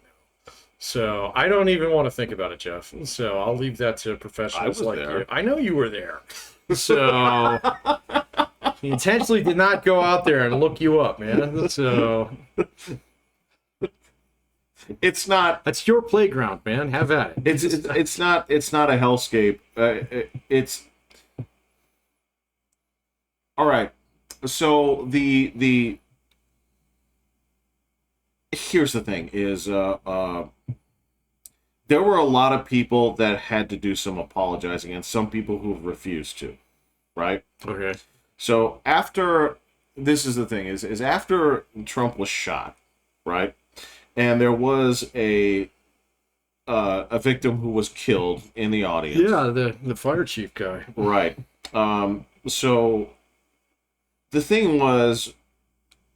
So I don't even want to think about it, Jeff. So I'll leave that to professionals I was like there. you. I know you were there. So he intentionally did not go out there and look you up, man. So It's not. that's your playground, man. Have at it. It's not. It's not a hellscape. It's all right. So the here's the thing: is there were a lot of people that had to do some apologizing, and some people who refused to. Right. Okay. So after this is the thing: is after Trump was shot, right, and there was a victim who was killed in the audience. Yeah, the fire chief guy. Right. So the thing was,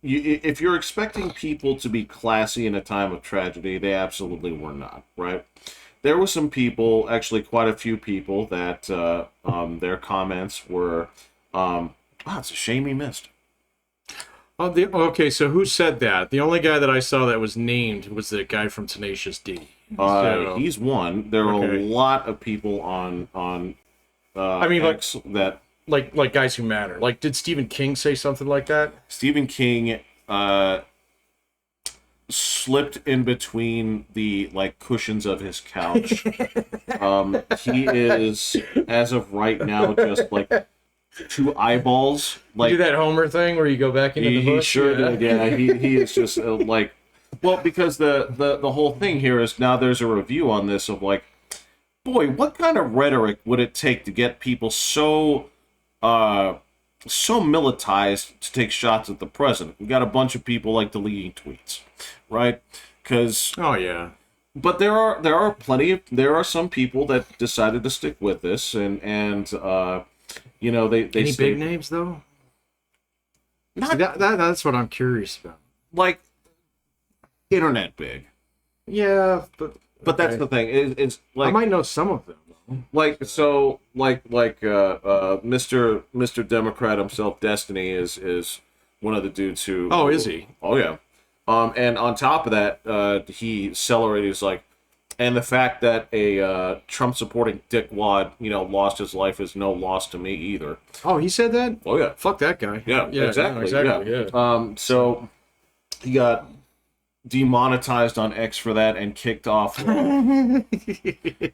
if you're expecting people to be classy in a time of tragedy, they absolutely were not. Right. There were some people, actually quite a few people, that their comments were, wow, it's a shame he missed. Oh, okay. So who said that? The only guy that I saw that was named was the guy from Tenacious D. So- He's one. There are Okay. a lot of people on I mean, like- X that like guys who matter. Like, did Stephen King say something like that? Stephen King slipped in between the cushions of his couch. He is, as of right now, just like two eyeballs. You do that Homer thing where you go back into the He bush? sure Yeah. did. Yeah, he is just well, because the whole thing here is now there's a review on this of boy, what kind of rhetoric would it take to get people so militarized to take shots at the president? We got a bunch of people deleting tweets, right? Because Oh yeah. but there are some people that decided to stick with this and they Any say, big names though? not See, that's what I'm curious about. like internet big. Yeah, But that's the thing. It's I might know some of them. Mr. Democrat himself, Destiny is one of the dudes who. Oh, is he? Oh yeah. And on top of that, he celebrated and the fact that a Trump supporting dickwad, lost his life is no loss to me either. Oh, he said that? Oh yeah. Fuck that guy. Yeah, exactly. no, exactly. Yeah. So he got demonetized on X for that and kicked off.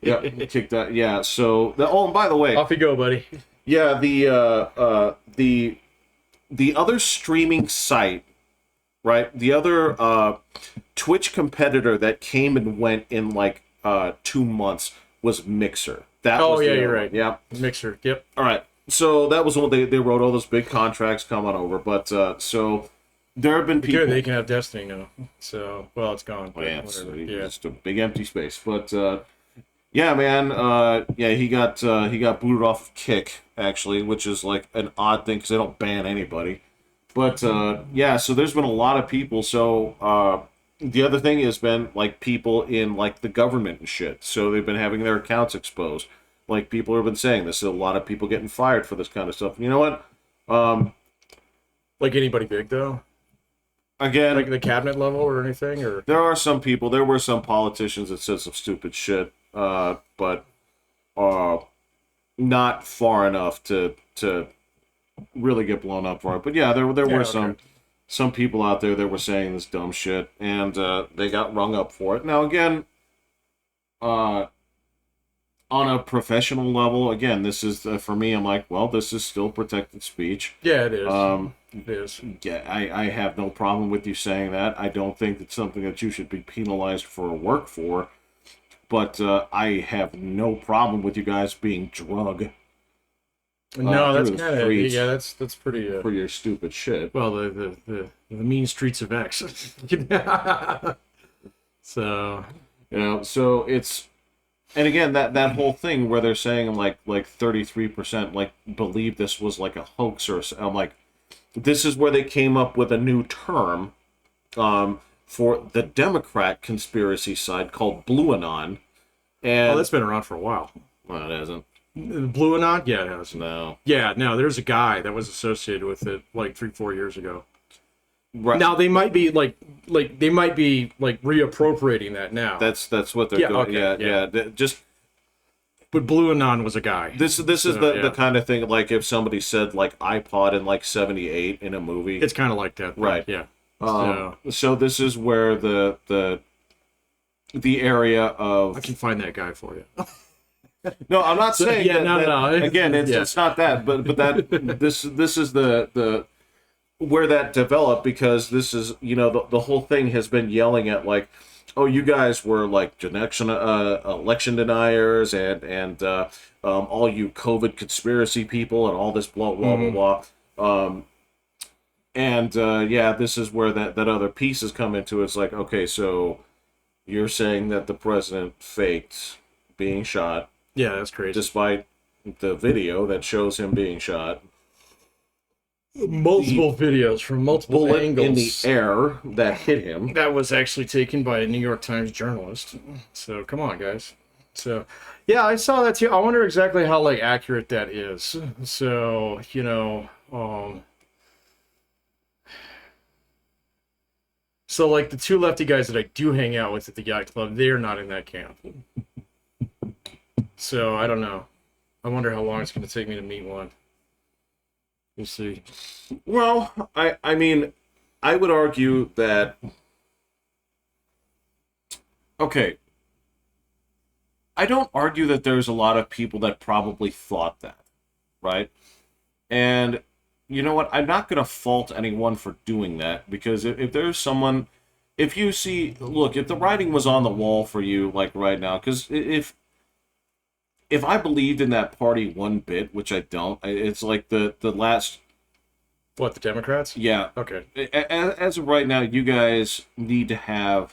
Yeah, kicked out. Yeah. So and by the way, Off you go, buddy. yeah, the other streaming site, right? The other Twitch competitor that came and went in 2 months was Mixer. That Oh was the yeah, other you're one. right. Yeah. Mixer. Yep. All right. So that was when they wrote all those big contracts. Come on over. But so there have been people. Good. They can have Destiny now. So it's gone. Oh, yeah, it's, Whatever. just a big empty space. But yeah, man. Yeah, he got booted off of Kick actually, which is an odd thing because they don't ban anybody. But yeah, so there's been a lot of people. So the other thing has been people in the government and shit. So they've been having their accounts exposed. People have been saying this. A lot of people getting fired for this kind of stuff. You know what? Like anybody big though? Again, Like the cabinet level or anything? Or there are some people. There were some politicians that said some stupid shit, but not far enough to really get blown up for it. But yeah, there were okay. some people out there that were saying this dumb shit, and they got rung up for it. Now again, on a professional level, again, this is for me. I'm like, well, this is still protected speech. Yeah, it is. Um, It is. yeah, I have no problem with you saying that. I don't think it's something that you should be penalized for work for. But I have no problem with you guys being drug No, that's through the kind of streets yeah. That's pretty. for your stupid shit. Well, the mean streets of X. So So it's, and again, that whole thing where they're saying like 33% like believe this was like a hoax, or I'm like, this is where they came up with a new term for the Democrat conspiracy side called Blue Anon. And that's been around for a while. well, it hasn't. Blue Anon, yeah, it has. No. Yeah, no, there's a guy that was associated with it like 3-4 years ago. Right. Now they might be like reappropriating that now. That's what they're Yeah, doing. okay, Yeah. Just But Blue Anon was a guy. this is So, the yeah. kind of thing, like if somebody said like iPod in like 78 in a movie. It's kind of like that, Right. Yeah. So this is where the area of I can find that guy for you. no, I'm not saying yeah, that, no, that- no. again, it's not that, but that this is the where that developed, because this is, the whole thing has been yelling at like, oh, you guys were like election deniers and all you COVID conspiracy people and all this blah blah blah blah. This is where that other piece has come into it. It's like, okay, so you're saying that the president faked being shot, Yeah, that's crazy. despite the video that shows him being shot. Multiple videos from multiple Bullet angles. in the air that hit him. That was actually taken by a New York Times journalist. So come on, guys. So yeah, I saw that too. I wonder exactly how like accurate that is. So so like the two lefty guys that I do hang out with at the yacht club, they're not in that camp. So I don't know. I wonder how long it's going to take me to meet one. We'll see. Well, I mean, I would argue that. Okay. I don't argue that there's a lot of people that probably thought that, right? And you know what? I'm not going to fault anyone for doing that, because if there's someone, if you see, look, if the writing was on the wall for you, like right now, because if I believed in that party one bit, which I don't, it's like the last. What, the Democrats? Yeah. Okay. As of right now, you guys need to have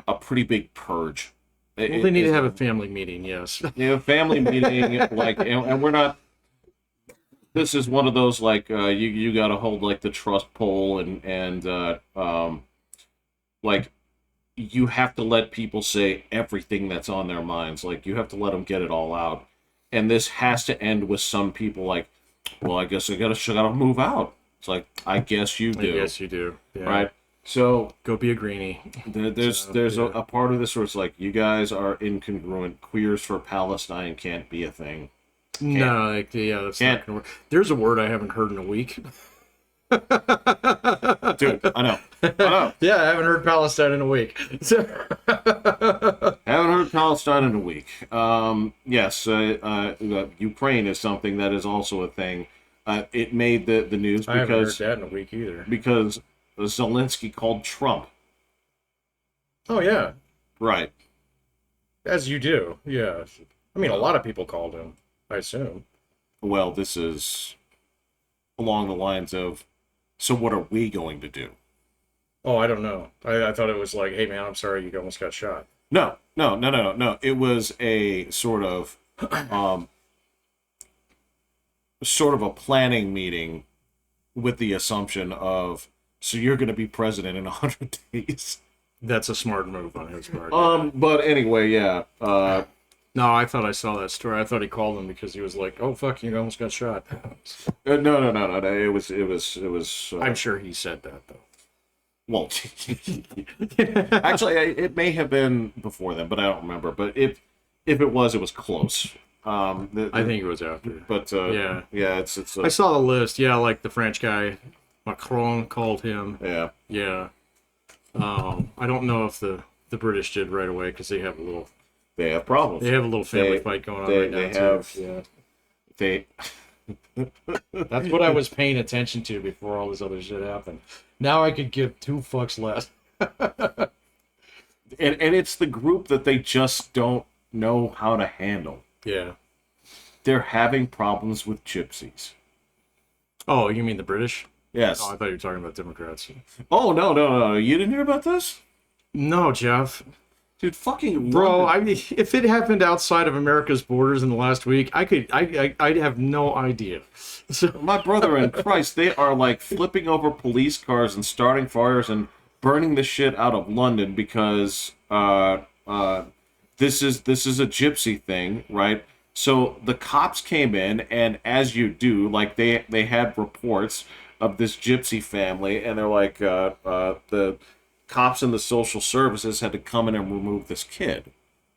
a pretty big purge. Well, they need to have a family meeting, yes. Family meeting, like, and we're not. This is one of those like you got to hold like the trust poll and like you have to let people say everything that's on their minds. Like you have to let them get it all out, and this has to end with some people like, well, I guess I gotta move out. It's like, I guess you do. Yes, you do. Yeah. Right. So Go be a greenie. there's a part of this where it's like, you guys are incongruent. Queers for Palestine can't be a thing. No, like, yeah, that's Can't. not gonna work. There's a word I haven't heard in a week. Dude, I know. Yeah, I haven't heard Palestine in a week. Haven't heard Palestine in a week. Yes, Ukraine is something that is also a thing. It made the news I haven't heard because that in a week either. Zelensky called Trump. Oh yeah, Right. as you do. Yeah, I mean, a lot of people called him, I assume. Well, this is along the lines of, so what are we going to do? Oh, I don't know. I thought it was like, hey man, I'm sorry you almost got shot. No. It was a sort of a planning meeting with the assumption of, so you're going to be president in 100 days. That's a smart move on his part. But anyway, yeah. No, I thought I saw that story. I thought he called him because he was like, "Oh fuck, you almost got shot." No. It was. I'm sure he said that though. Well, actually, it may have been before then, but I don't remember. But if it was close. I think it was after. But Yeah. it's. I saw the list. Yeah, like the French guy, Macron called him. Yeah. Yeah. I don't know if the British did right away because they have a little They have problems. They have a little family They- fight going on they- right now they too. have- Yeah. They That's what I was paying attention to before all this other shit happened. Now I could give two fucks less. and it's the group that they just don't know how to handle. Yeah. They're having problems with gypsies. Oh, you mean the British? Yes. Oh, I thought you were talking about Democrats. Oh no! You didn't hear about this, No, Jeff. dude? Fucking Bro, London. I mean, if it happened outside of America's borders in the last week, I'd have no idea. So, My brother in Christ, they are like flipping over police cars and starting fires and burning the shit out of London because this is a gypsy thing, right? So the cops came in, and as you do, like they had reports of this gypsy family, and they're like the cops and the social services had to come in and remove this kid,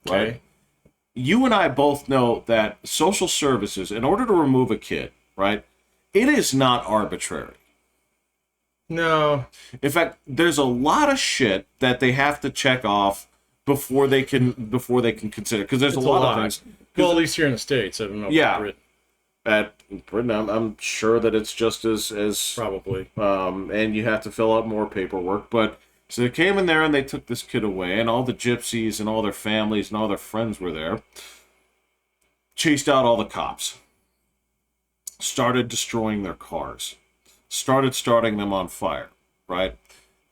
right? okay. You and I both know that social services, in order to remove a kid, right, it is not arbitrary. No. In fact, there's a lot of shit that they have to check off before they can consider, because there's It's a lot of things. Well, at least here in the States. I don't know. Yeah. About Britain, At Britain, I'm sure that it's just as probably. and you have to fill out more paperwork. But so they came in there and they took this kid away, and all the gypsies and all their families and all their friends were there. Chased out all the cops. Started destroying their cars. Started starting them on fire, right?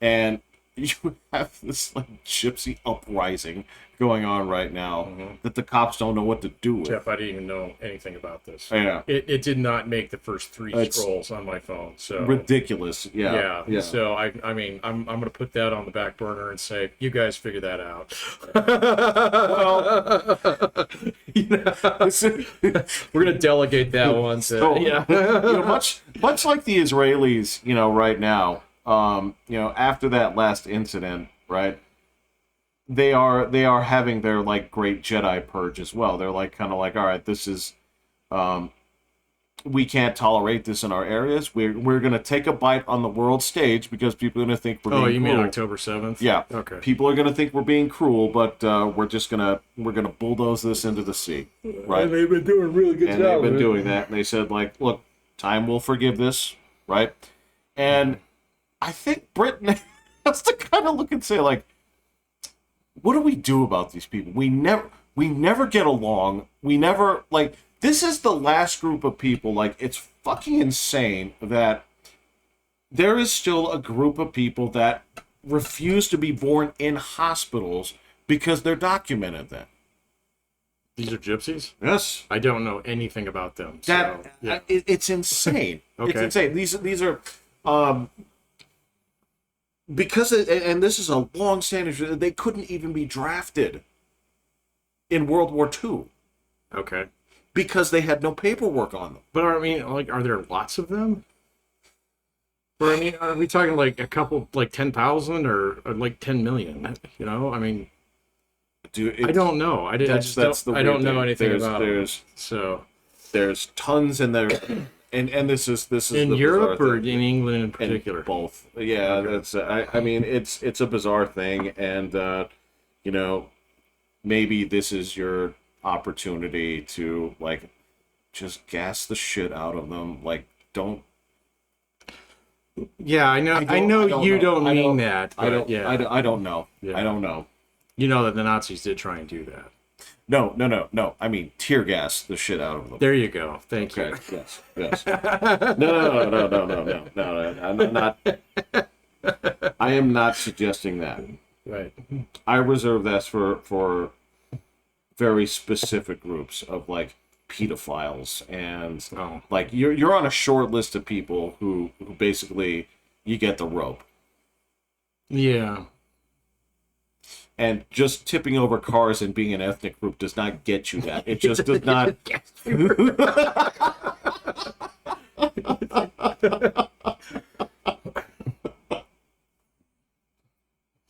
And you have this like gypsy uprising going on right now that the cops don't know what to do with. Jeff, I didn't even know anything about this. Yeah. It did not make the first three It's scrolls on my phone. So Ridiculous. yeah. Yeah. So I mean I'm gonna put that on the back burner and say you guys figure that out. We're gonna delegate that one to So, yeah. you know, much like the Israelis, you know, right now, you know, after that last incident, right? They are having their like great Jedi purge as well. They're like kind of like, all right, this is, we can't tolerate this in our areas. We're gonna take a bite on the world stage because people are gonna think we're being Oh, you mean cruel. October 7th? Yeah. Okay. People are gonna think we're being cruel, but we're gonna bulldoze this into the sea, right? And they've been doing a really good And job. they've been of it. doing that, and they said like, look, time will forgive this, right? And I think Britain has to kind of look and say like, what do we do about these people? We never get along. We never like. This is the last group of people. Like, it's fucking insane that there is still a group of people that refuse to be born in hospitals because they're documented then. These are gypsies? Yes. I don't know anything about them. That So, yeah. it's insane. It's Okay. insane. These are because and this is a long-standing. They couldn't even be drafted in World War II Okay. because they had no paperwork on them. But I mean, like, are there lots of them? Or I mean, are we talking like a couple, like 10,000 or like 10 million? You know, I mean, Dude, I don't know. I That's don't. the I don't weird know thing. anything about them. There's So tons in there, and this is in the Europe bizarre or thing. in England in And particular? both. Yeah, Okay. that's. I mean, it's a bizarre thing, and you know, maybe this is your opportunity to like just gas the shit out of them. Like, don't. Yeah, I know. I don't- know I don't you know. don't I mean don't- that. I but don't. Yeah, I don't know. Yeah. I don't know. you know that the Nazis did try and do that. No. I mean, tear gas the shit out of them. There you go. Thank Okay. you. Yes. No. I'm not. I am not suggesting that. Right. I reserve that for very specific groups of like pedophiles and Oh. like you're on a short list of people who basically you get the rope. Yeah. And just tipping over cars and being an ethnic group does not get you that. It just does not.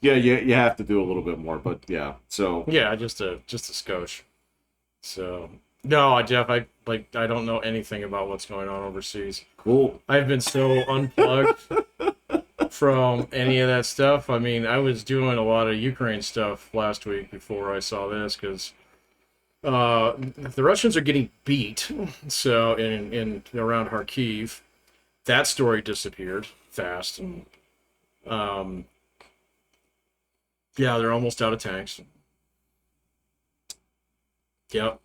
Yeah, you have to do a little bit more, but yeah. So Yeah, just a skosh. So no, Jeff, I don't know anything about what's going on overseas. cool. I've been so unplugged from any of that stuff. I mean, I was doing a lot of Ukraine stuff last week before I saw this because The Russians are getting beat. So in around Kharkiv, that story disappeared fast. Yeah, they're almost out of tanks. Yep.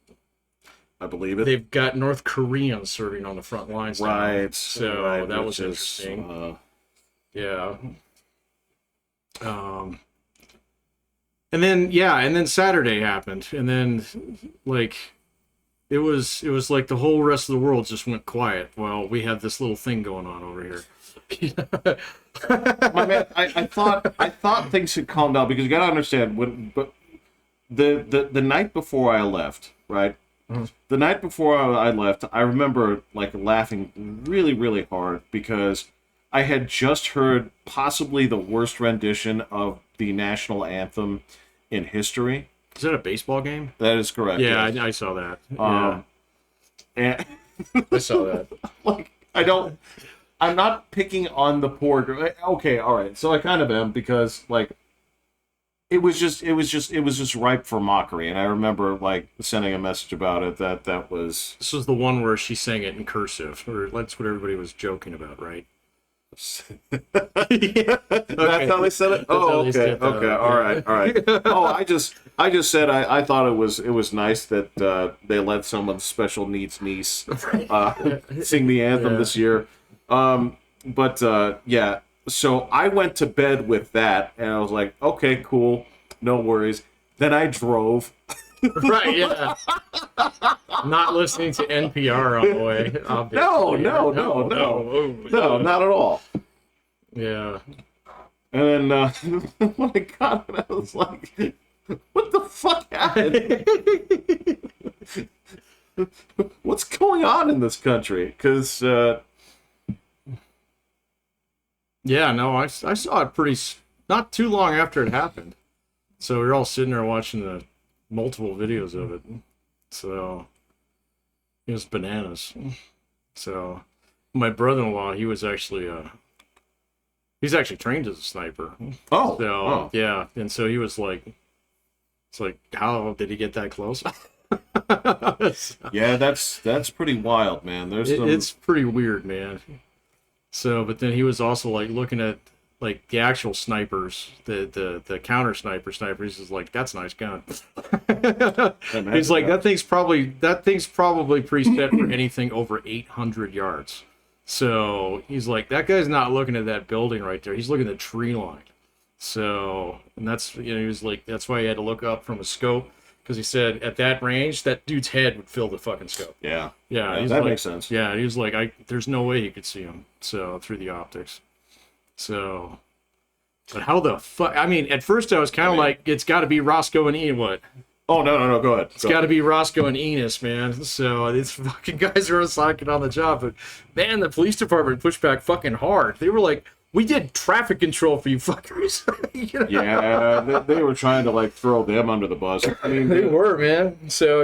I believe it. They've got North Koreans serving on the front lines now. Right. So right, that was which is, interesting. Yeah. And then Saturday happened, and then like it was like the whole rest of the world just went quiet while we had this little thing going on over here. My man, I thought things had calmed down because you gotta understand but the night before I left, right? Mm-hmm. The night before I left, I remember like laughing really, really hard because I had just heard possibly the worst rendition of the national anthem in history. Is that a baseball game? That is correct. Yeah, yes. I saw that. And I saw that. like I'm not picking on the poor girl. Okay, all right. So I kind of am because like it was just ripe for mockery, and I remember like sending a message about it that was This was the one where she sang it in cursive, or that's what everybody was joking about, right? That's how they said it. Oh, okay, okay, all right. Oh, I just said I thought it was nice that they let someone's special needs niece sing the anthem this year. But yeah, so I went to bed with that, and I was like, okay, cool, no worries. Then I drove. Right, yeah. Not listening to NPR on the way. Obviously. No, not at all. Yeah. And then when I got it, I was like, what the fuck happened? What's going on in this country? Because, yeah, no, I saw it not too long after it happened. So we were all sitting there watching the multiple videos of it. So it was bananas. So my brother-in-law, he's actually trained as a sniper. So yeah, and so he was like, it's like, how did he get that close? yeah, that's pretty wild, man. It's pretty weird, man. So, but then he was also like looking at like the actual snipers, the counter snipers. He's like, that's a nice gun. He's like, that thing's probably preset for anything over 800 yards. So he's like, that guy's not looking at that building right there. He's looking at the tree line. So, and that's, he was like, that's why he had to look up from a scope, because he said at that range, that dude's head would fill the fucking scope. Yeah. Yeah, that makes sense. Yeah, he was like, there's no way he could see him. So through the optics. So, but how the fuck? I mean, at first I was kind of like, it's got to be Roscoe and Ian. What? Oh no, go ahead. It's got to be Roscoe and Enos, man. So these fucking guys are slacking on the job, but man, the police department pushed back fucking hard. They were like, we did traffic control for you fuckers. You know? Yeah, they were trying to like throw them under the bus. I mean, they were, man. So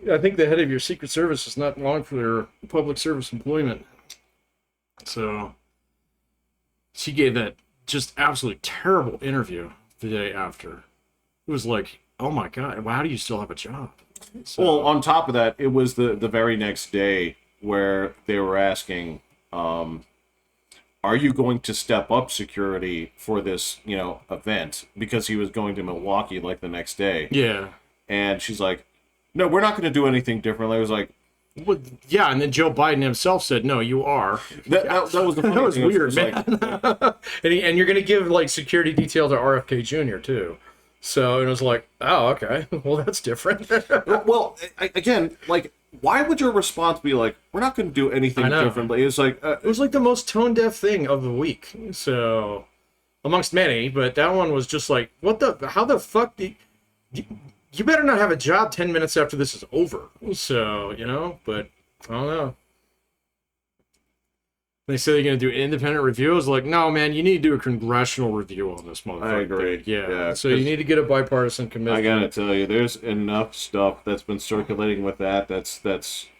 I think the head of your Secret Service is not long for their public service employment. So she gave that just absolutely terrible interview the day after. It was like, oh my God, how do you still have a job? So, well, on top of that, it was the very next day where they were asking, are you going to step up security for this, event? Because he was going to Milwaukee like the next day. Yeah. And she's like, no, we're not going to do anything differently. I was like, well, yeah, and then Joe Biden himself said, no, you are. That was the funny that was thing. weird, It was man. like, and you're going to give like security detail to RFK Jr. too. So it was like, oh, okay. Well, that's different. well, again, like, why would your response be like, we're not going to do anything differently? It's like... it was like the most tone-deaf thing of the week. So, amongst many, but that one was just like, how the fuck you better not have a job 10 minutes after this is over. So, but I don't know. They say they're going to do an independent review. I was like, no, man, you need to do a congressional review on this motherfucker. I agree. Yeah. So you need to get a bipartisan committee. I gotta tell you, there's enough stuff that's been circulating with that's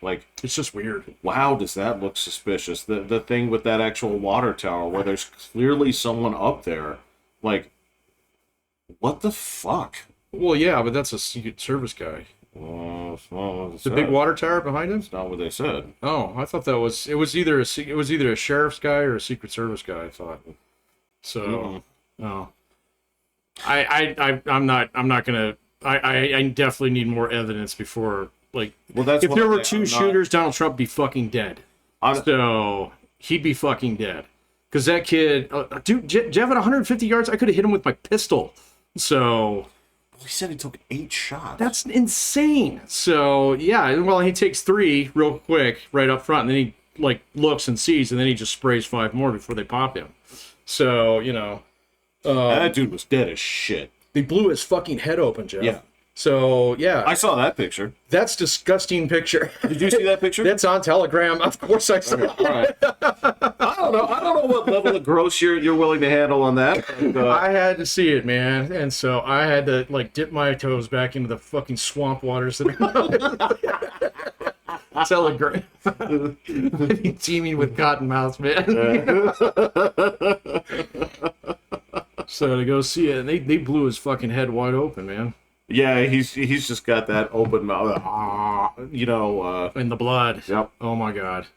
like... It's just weird. Wow, does that look suspicious? The thing with that actual water tower where there's clearly someone up there. Like, what the fuck? Well, yeah, but that's a Secret Service guy. The big water tower behind him? That's not what they said. Oh, I thought that was it was either a sheriff's guy or a Secret Service guy, I thought. So, oh. I'm not gonna. I definitely need more evidence before, like, Well, that's if what there were I'm two not- shooters, Donald Trump would be fucking dead. I'm- So he'd be fucking dead. Because that kid, dude, Jeff at 150 yards, I could have hit him with my pistol. So He said he took 8 shots. that's insane. So yeah, well, he takes 3 real quick right up front, and then he like looks and sees, and then he just sprays 5 more before they pop him. So that dude was dead as shit. they blew his fucking head open, Jeff. Yeah. So yeah, I saw that picture. that's disgusting picture. Did you see that picture? That's on Telegram. Of course I saw. All right. I don't know what level of gross you're willing to handle on that. But, I had to see it, man, and so I had to like dip my toes back into the fucking swamp waters. Telegram. I'd be teeming with cottonmouths, man. So to go see it, and they blew his fucking head wide open, man. yeah, he's just got that open mouth. In the blood. Yep. Oh my god.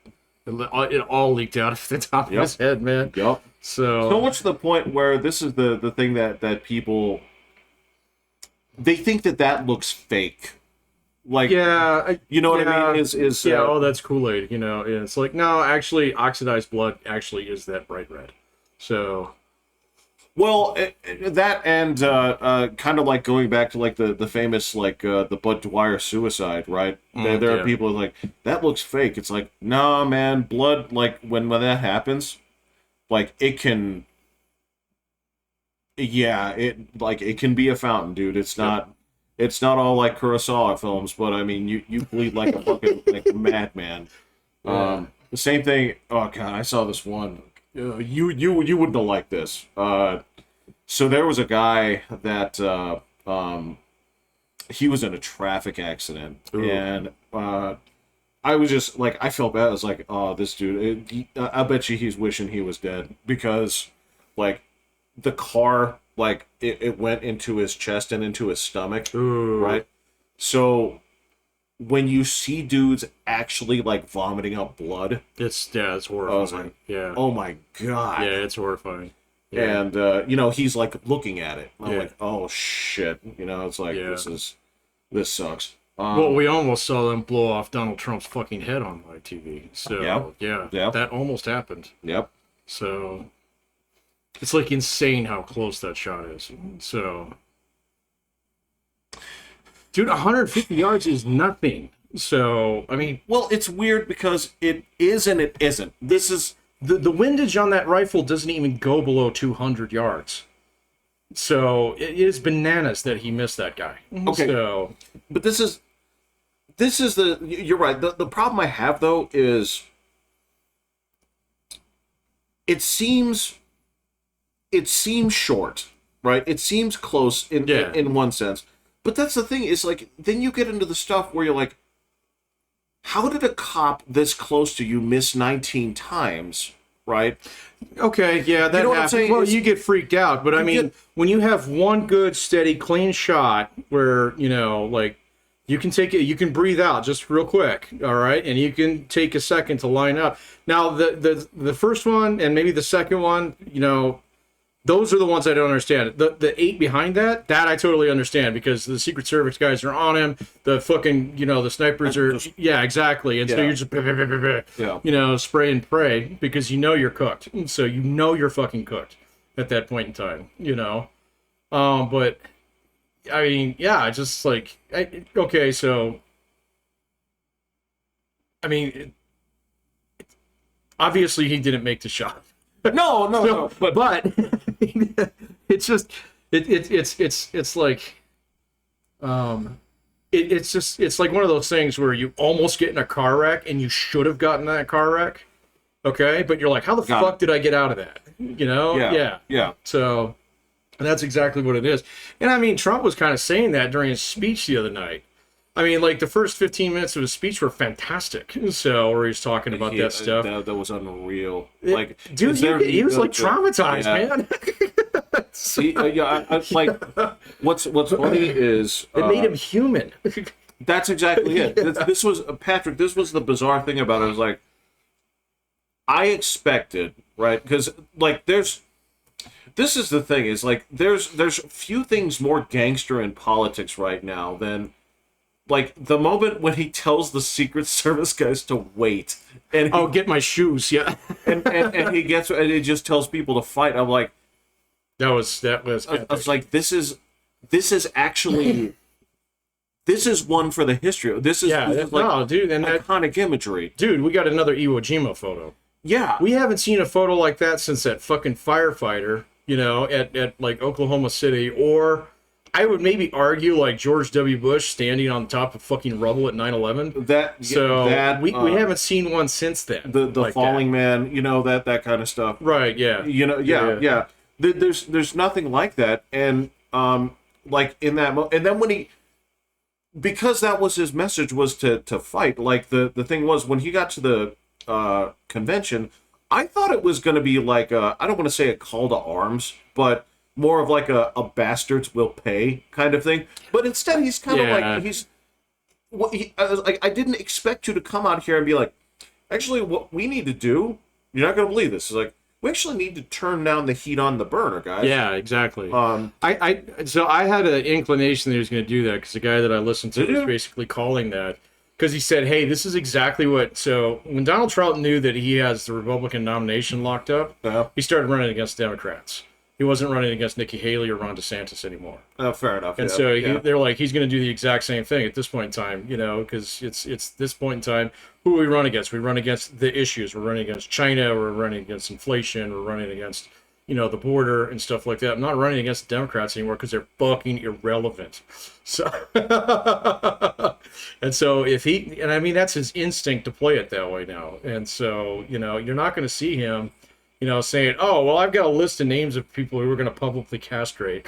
It all leaked out of the top of Yep. his head, man. Yep. So So much to the point where this is the thing that people they think that looks fake. Like, yeah, you know what I mean? Is yeah, oh, that's Kool-Aid, and it's like, no, actually, oxidized blood actually is that bright red. So, well, that and kind of like going back to like the famous like the Bud Dwyer suicide, right? There yeah. are people like that looks fake. It's like, nah, man, blood. Like when that happens, like it can, yeah, it can be a fountain, dude. It's not. It's not all like Kurosawa films, but I mean, you bleed like a fucking like a madman. Yeah. The same thing. Oh god, I saw this one. You wouldn't have liked this. So there was a guy that he was in a traffic accident, Ooh. and I was just like, I felt bad. I was like, oh, this dude. I bet you he's wishing he was dead because, like, the car. Like, it went into his chest and into his stomach, Ooh. right? So, when you see dudes actually, like, vomiting up blood, it's I was horrifying. like, Yeah. oh my god. Yeah, it's horrifying. Yeah. And, he's, like, looking at it. I'm Yeah. like, oh, shit. It's like, Yeah. this sucks. Well, we almost saw them blow off Donald Trump's fucking head on live TV. So, Yep. that almost happened. Yep. So, it's like insane how close that shot is. So, dude, 150 yards is nothing. So, I mean, Well, it's weird because it is and it isn't. This is... the windage on that rifle doesn't even go below 200 yards. So, it is bananas that he missed that guy. Okay. So, But this is the... You're right. The problem I have, though, is... It seems short, right? It seems close in one sense. But that's the thing, is like, then you get into the stuff where you're like, how did a cop this close to you miss 19 times, right? okay, yeah, that know what I'm happens. saying? Well, It's- you get freaked out, but I mean, get- when you have one good, steady, clean shot where, like, you can take it, you can breathe out just real quick, all right? And you can take a second to line up. Now, the first one and maybe the second one, those are the ones I don't understand. The 8 behind that I totally understand because the Secret Service guys are on him. The fucking, the snipers are, yeah, exactly. And so Yeah. you're just, Yeah. spray and pray because you're cooked. And so you're fucking cooked at that point in time, But, I mean, yeah, just like, okay, so, I mean, obviously he didn't make the shot. No. But it's just it's like it's like one of those things where you almost get in a car wreck and you should have gotten that car wreck, okay, but you're like, how the fuck did I get out of that? Yeah. So that's exactly what it is. And I mean, Trump was kind of saying that during his speech the other night. I mean, like, the first 15 minutes of his speech were fantastic. So, where he's talking about that stuff. That was unreal. Dude, he was like traumatized, man. See, I like what's funny is It made him human. That's exactly it. This was Patrick. This was the bizarre thing about it. It was like I expected, right? Because like this is the thing is like there's few things more gangster in politics right now than like the moment when he tells the Secret Service guys to wait and Oh, get my shoes. Yeah. and he just tells people to fight. I'm like, That was I was like, this is actually this is one for the history. This is like no, dude, and that, iconic imagery. dude, we got another Iwo Jima photo. Yeah, We haven't seen a photo like that since that fucking firefighter, you know, at like Oklahoma City, or I would maybe argue like George W. Bush standing on top of fucking rubble at 9/11. We haven't seen one since then. The like falling that. man, you know, that kind of stuff. Right? Yeah. You know, yeah. There's nothing like that, and like in that and then when he, because that was his message, was to fight. Like the thing was when he got to the convention, I thought it was going to be like I don't want to say a call to arms, but more of like a bastards will pay kind of thing. But instead, he's kind of like I didn't expect you to come out here and be like, actually, what we need to do, you're not going to believe this. It's like, we actually need to turn down the heat on the burner, guys. Yeah, exactly. So I had an inclination that he was going to do that because the guy that I listened to was basically calling that because he said, "Hey, this is exactly what." So when Donald Trump knew that he has the Republican nomination locked up, he started running against Democrats. He wasn't running against Nikki Haley or Ron DeSantis anymore. Fair enough. And so they're like, he's going to do the exact same thing at this point in time, you know, because it's this point in time. Who we run against? We run against the issues. We're running against China. We're running against inflation. We're running against, you know, the border and stuff like that. I'm not running against the Democrats anymore because they're fucking irrelevant. So, and so and I mean, that's his instinct to play it that way now. And so, you know, you're not going to see him, you know, saying, "Oh, well, I've got a list of names of people who are going to publicly castrate."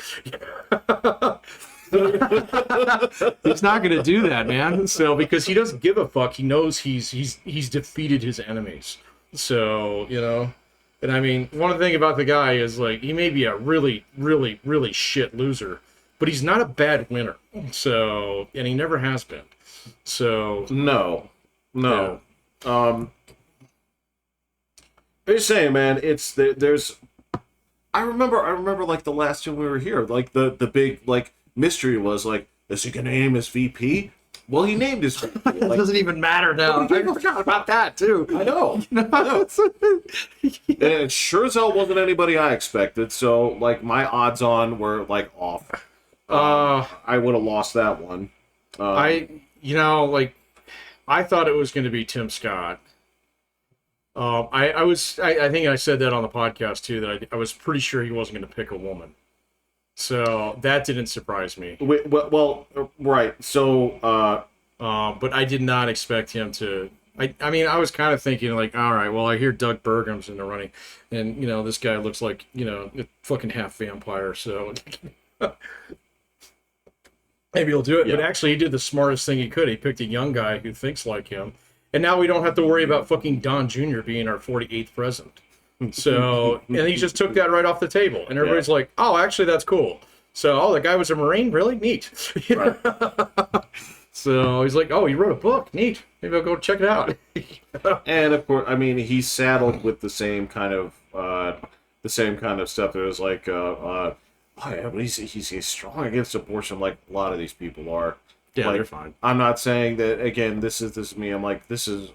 He's not going to do that, man. So because he doesn't give a fuck, he knows he's defeated his enemies. So, you know, and I mean, one thing about the guy is like he may be a really, really, really shit loser, but he's not a bad winner. So, and he never has been. So no. I'm just saying, man. There's. I remember like the last time we were here, like the big like mystery was like, is he gonna name his VP? Well, he named his VP. It doesn't even matter now. I forgot about that too. I know. And it sure as hell wasn't anybody I expected. So like my odds on were like off. I would have lost that one. I thought it was going to be Tim Scott. I think I said that on the podcast too, that I was pretty sure he wasn't going to pick a woman. So that didn't surprise me. Well, right. So, but I did not expect him to. I mean, I was kind of thinking like, all right, well, I hear Doug Burgum's in the running, and you know, this guy looks like, you know, a fucking half vampire, so maybe he'll do it. Yeah. But actually, he did the smartest thing he could. He picked a young guy who thinks like him, and now we don't have to worry about fucking Don Jr. being our 48th president. So, and he just took that right off the table, and everybody's like, "Oh, actually, that's cool." So, the guy was a Marine, really neat. Right. So he's like, "Oh, he wrote a book, neat. Maybe I'll go check it out." And of course, I mean, he's saddled with the same kind of stuff. That was like, oh yeah, but he's strong against abortion, like a lot of these people are. Yeah, like, they're fine. I'm not saying that again. This is me. I'm like, this is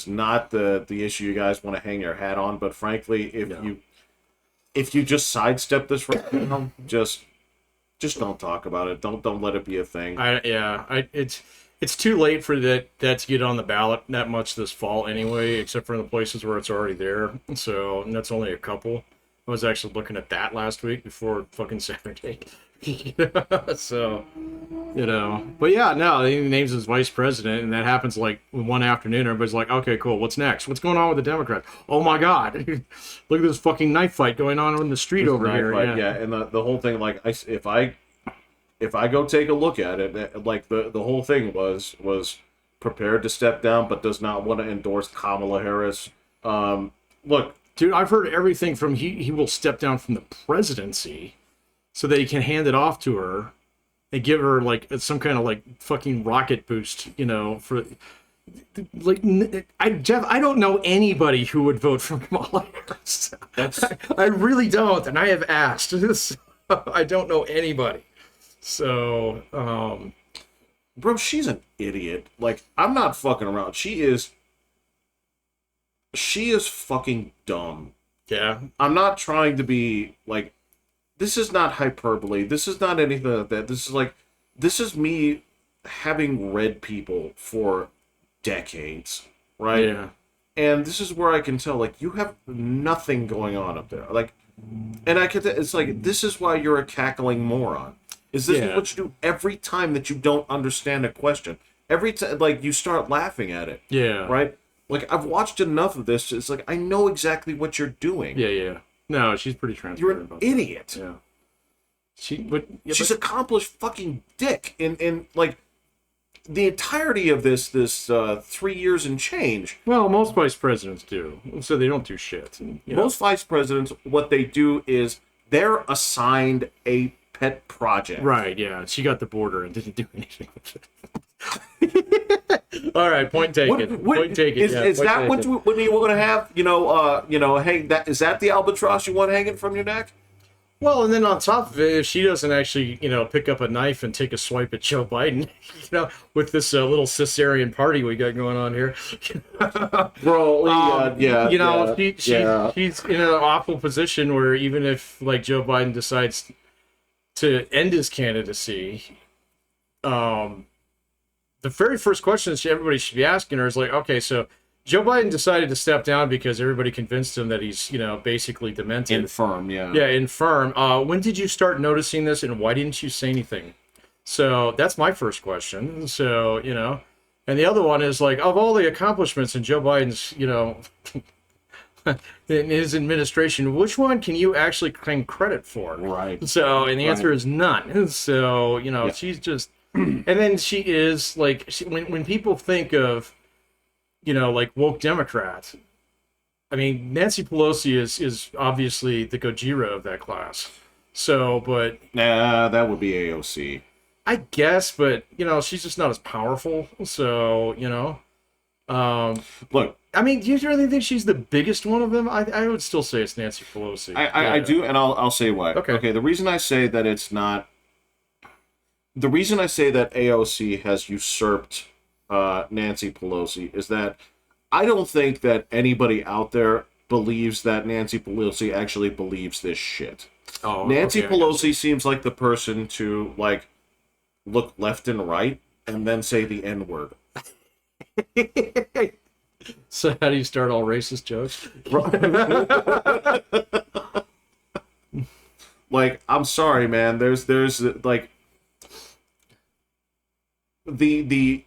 not the issue you guys want to hang your hat on. But frankly, if you just sidestep this right now, just don't talk about it. Don't let it be a thing. It's too late for that to get on the ballot that much this fall anyway, except for in the places where it's already there. So, and that's only a couple. I was actually looking at that last week before fucking Saturday. So, you know, but yeah, no, he names his vice president, and that happens like one afternoon. Everybody's like, okay, cool, what's next? What's going on with the Democrats? Oh my God, look at this fucking knife fight going on in the street over here. Yeah, and the whole thing, like, if I go take a look at it, like the whole thing was prepared to step down, but does not want to endorse Kamala Harris. Look, dude, I've heard everything from he will step down from the presidency so that he can hand it off to her and give her like some kind of like fucking rocket boost, you know, for like Jeff, I don't know anybody who would vote for Kamala Harris. I really don't, and I have asked. I don't know anybody. So, Bro, she's an idiot. Like, I'm not fucking around. She is fucking dumb. yeah, I'm not trying to be like, this is not hyperbole. This is not anything like that. This is me having read people for decades, right? yeah, And this is where I can tell, like, you have nothing going on up there. Like, and I could, it's like, this is why you're a cackling moron. Is this Yeah. what you do every time that you don't understand a question? Every time, like, you start laughing at it, yeah, right? Like, I've watched enough of this. It's like, I know exactly what you're doing. yeah, yeah. No, she's pretty transparent You're an about that. idiot. Yeah, but yeah, She's accomplished fucking dick in like the entirety of this 3 years and change. well, most vice presidents do, so they don't do shit. You know? Most vice presidents, what they do is they're assigned a pet project. Right, yeah. She got the border and didn't do anything with it. All right, point taken. Point taken. Is, yeah, is point that taken. what you were gonna have? Hey, is that the albatross you want hanging from your neck? Well, and then on top of it, if she doesn't actually, pick up a knife and take a swipe at Joe Biden, with this little Caesarean party we got going on here, Bro, she's in an awful position where even if like Joe Biden decides to end his candidacy, the very first question everybody should be asking her is like, okay, so Joe Biden decided to step down because everybody convinced him that he's, basically demented. Infirm, yeah. Yeah, infirm. When did you start noticing this, and why didn't you say anything? So that's my first question. So, and the other one is like, of all the accomplishments in Joe Biden's, in his administration, which one can you actually claim credit for? Right. So, and the answer is none. So, Yeah. she's just, and then she is like, when people think of, like woke Democrats, I mean, Nancy Pelosi is obviously the Gojira of that class. So, but Nah, that would be AOC. I guess, but she's just not as powerful. So, Look, I mean, do you really think she's the biggest one of them? I would still say it's Nancy Pelosi. I do, and I'll say why. Okay. The reason I say that it's not, the reason I say that AOC has usurped Nancy Pelosi is that I don't think that anybody out there believes that Nancy Pelosi actually believes this shit. Oh, Nancy okay, I Pelosi seems like the person to like look left and right and then say the N-word. So how do you start all racist jokes? Like, I'm sorry, man. There's like the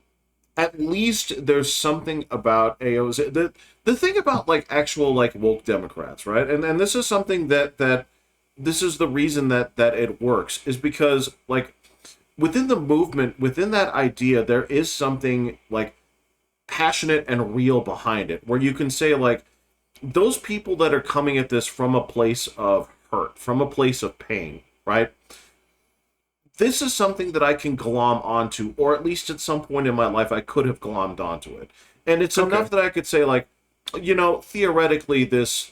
at least there's something about AOC. The thing about like actual like woke Democrats, right? And this is something that this is the reason that it works is because like within the movement, within that idea, there is something like passionate and real behind it, where you can say like those people that are coming at this from a place of hurt, from a place of pain, right? This is something that I can glom onto, or at least at some point in my life I could have glommed onto it. And it's enough that I could say like, theoretically this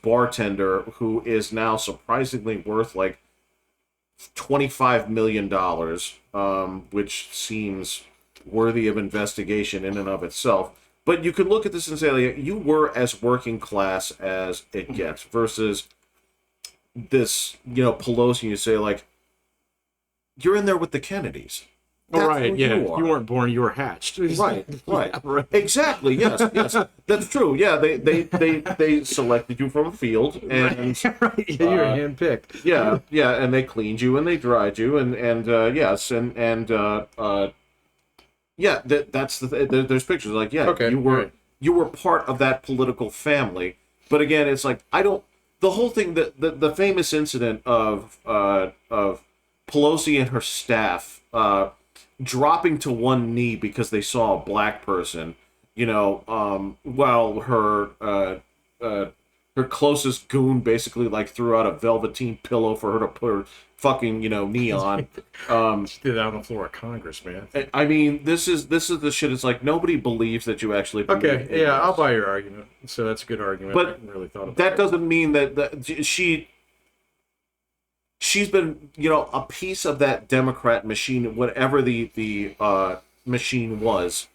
bartender who is now surprisingly worth like $25 million, which seems worthy of investigation in and of itself. But you could look at this and say, like, you were as working class as it gets versus this, Pelosi. You say, like, you're in there with the Kennedys. All That's right, who yeah. you are. You weren't born, you were hatched. Right, right. Yeah, right. Exactly, yes, that's true. Yeah, they selected you from a field, and Right, yeah, you were handpicked. yeah, and they cleaned you and they dried you, and yes, yeah, that's there's pictures like, yeah, Okay, right. you were part of that political family, but again, it's like the whole thing, the famous incident of Pelosi and her staff dropping to one knee because they saw a black person, while her her closest goon basically like threw out a velveteen pillow for her to put her fucking knee on. She did that on the floor of Congress, man. I mean, this is the shit. It's like nobody believes that you actually. Okay, believe in yeah, this. I'll buy your argument. So that's a good argument. But I hadn't really thought about that doesn't mean that she's been a piece of that Democrat machine, whatever the machine was,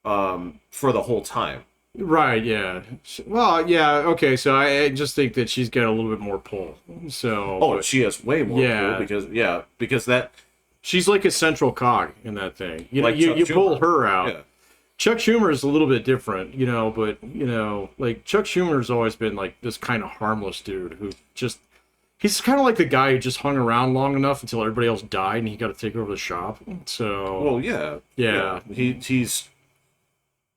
for the whole time. Right, yeah. Well, yeah, okay, so I just think that she's got a little bit more pull. So Oh, she has way more Yeah. pull because that she's like a central cog in that thing. You know, Like you Chuck pull Schumer. her out. Yeah. Chuck Schumer is a little bit different, but like Chuck Schumer's always been like this kind of harmless dude who just he's kind of like the guy who just hung around long enough until everybody else died and he got to take over the shop. So Well, yeah. Yeah. He's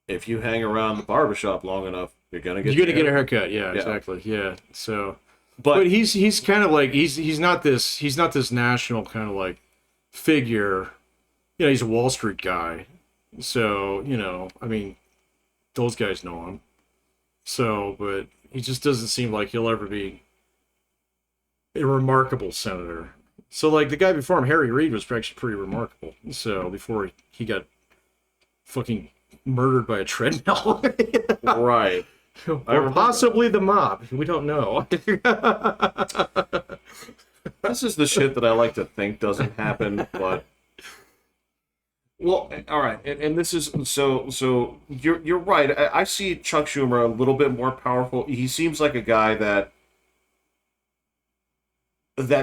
if you hang around the barbershop long enough, you're gonna get you're gonna get a your haircut. Yeah, exactly. Yeah. So But But he's kind of like he's not this national kind of like figure. He's a Wall Street guy. So, I mean, those guys know him. So, but he just doesn't seem like he'll ever be a remarkable senator. So, like, the guy before him, Harry Reid, was actually pretty remarkable. So, before he got fucking murdered by a treadmill. right. Or remember possibly the mob. We don't know. This is the shit that I like to think doesn't happen, but well, all right, and this is so you're right. I see Chuck Schumer a little bit more powerful. He seems like a guy that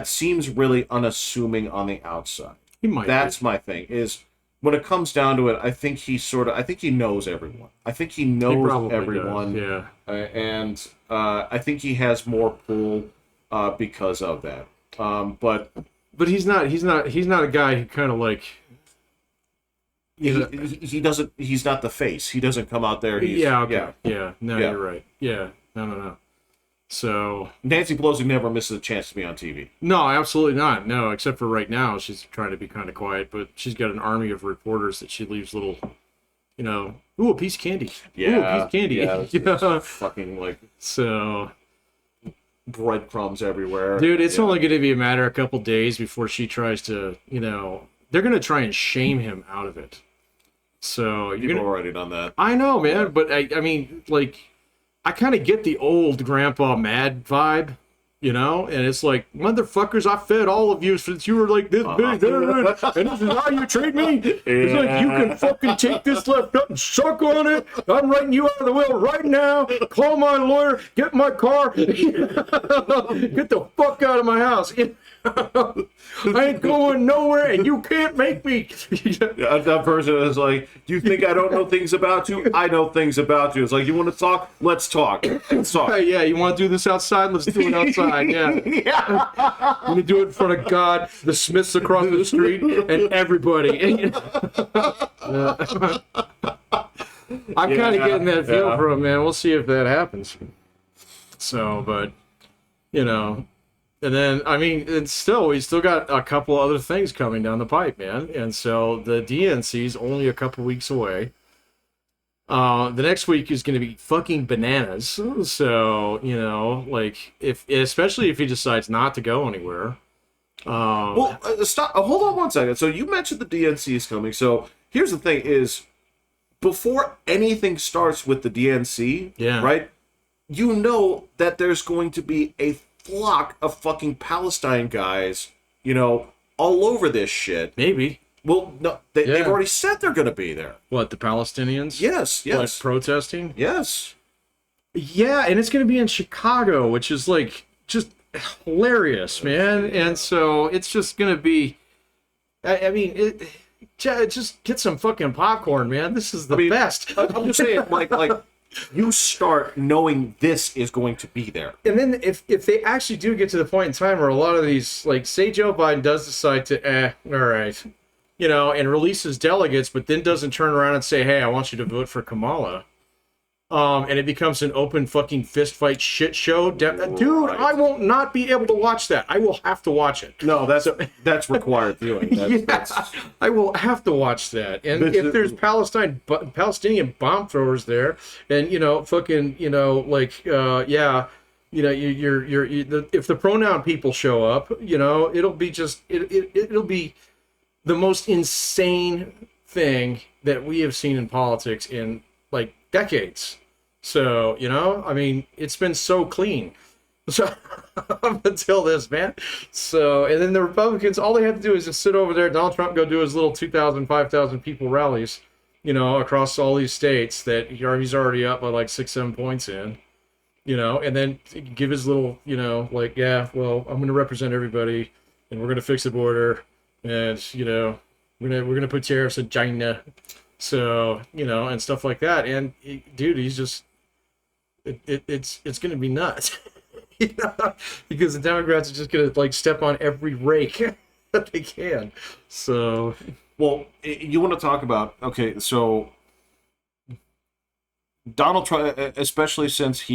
seems really unassuming on the outside. He might. That's my thing. Is when it comes down to it, I think he knows everyone. I think he knows probably everyone. does, yeah. And I think he has more pull because of that. But he's not a guy who kind of like he doesn't. He's not the face. He doesn't come out there. No, Yeah. you're right. Yeah, no. So Nancy Pelosi never misses a chance to be on TV. no, absolutely not. No, except for right now, she's trying to be kind of quiet, but she's got an army of reporters that she leaves little, ooh, a piece of candy. Ooh, a piece of candy. Yeah, fucking like So, breadcrumbs everywhere. dude, it's Yeah. only going to be a matter of a couple days before she tries to, they're going to try and shame him out of it. So you're People gonna. have already done that. I know, man, but I mean, like, I kind of get the old Grandpa Mad vibe, and it's like, motherfuckers, I fed all of you since you were like this big, and this is how you treat me. It's like, you can fucking take this left up and suck on it. I'm writing you out of the will right now. Call my lawyer, get my car, get the fuck out of my house. I ain't going nowhere, and you can't make me. That person is like, "You think I don't know things about you? I know things about you." It's like, you want to talk? Let's talk. Let's talk. Hey, yeah, you want to do this outside? Let's do it outside. Yeah. I'm gonna do it in front of God, the Smiths across the street, and everybody. I'm kind of getting that feel from him, man. We'll see if that happens. So, but and then I mean, we still got a couple other things coming down the pipe, man. And so the DNC is only a couple weeks away. The next week is going to be fucking bananas. So, like, especially if he decides not to go anywhere. Well, stop. Hold on one second. So you mentioned the DNC is coming. So here's the thing: is before anything starts with the DNC, right? You know that there's going to be a flock of fucking Palestine guys, all over this shit. Maybe. Well, no, they've already said they're going to be there. What, the Palestinians? Yes. Like protesting? Yes. Yeah, and it's going to be in Chicago, which is like just hilarious, man. And so it's just going to be, I mean, just get some fucking popcorn, man. This is the best. I'm just saying, like you start knowing this is going to be there. And then if they actually do get to the point in time where a lot of these, like, say Joe Biden does decide to, all right, and releases delegates, but then doesn't turn around and say, hey, I want you to vote for Kamala. And it becomes an open fucking fist fight shit show. Dude, right. I will not be able to watch that. I will have to watch it. No, that's required viewing. I will have to watch that. And if there's Palestinian bomb throwers there, and fucking, You know, if the pronoun people show up, you know, it'll be just it'll be the most insane thing that we have seen in politics in like decades. So, you know, I mean, it's been so clean. So up until this, man. So, and then the Republicans, all they have to do is just sit over there. Donald Trump go do his little 2,000, 5,000 people rallies, you know, across all these states that he's already up by like 6, 7 points in, you know, and then give his little, you know, like, yeah, well, I'm going to represent everybody and we're going to fix the border and, you know, we're going to put tariffs in China. So, you know, and stuff like that. And dude, he's just, it's going to be nuts. You know, because the Democrats are just gonna like step on every rake that they can. So, well, you want to talk about, okay, so Donald Trump, especially since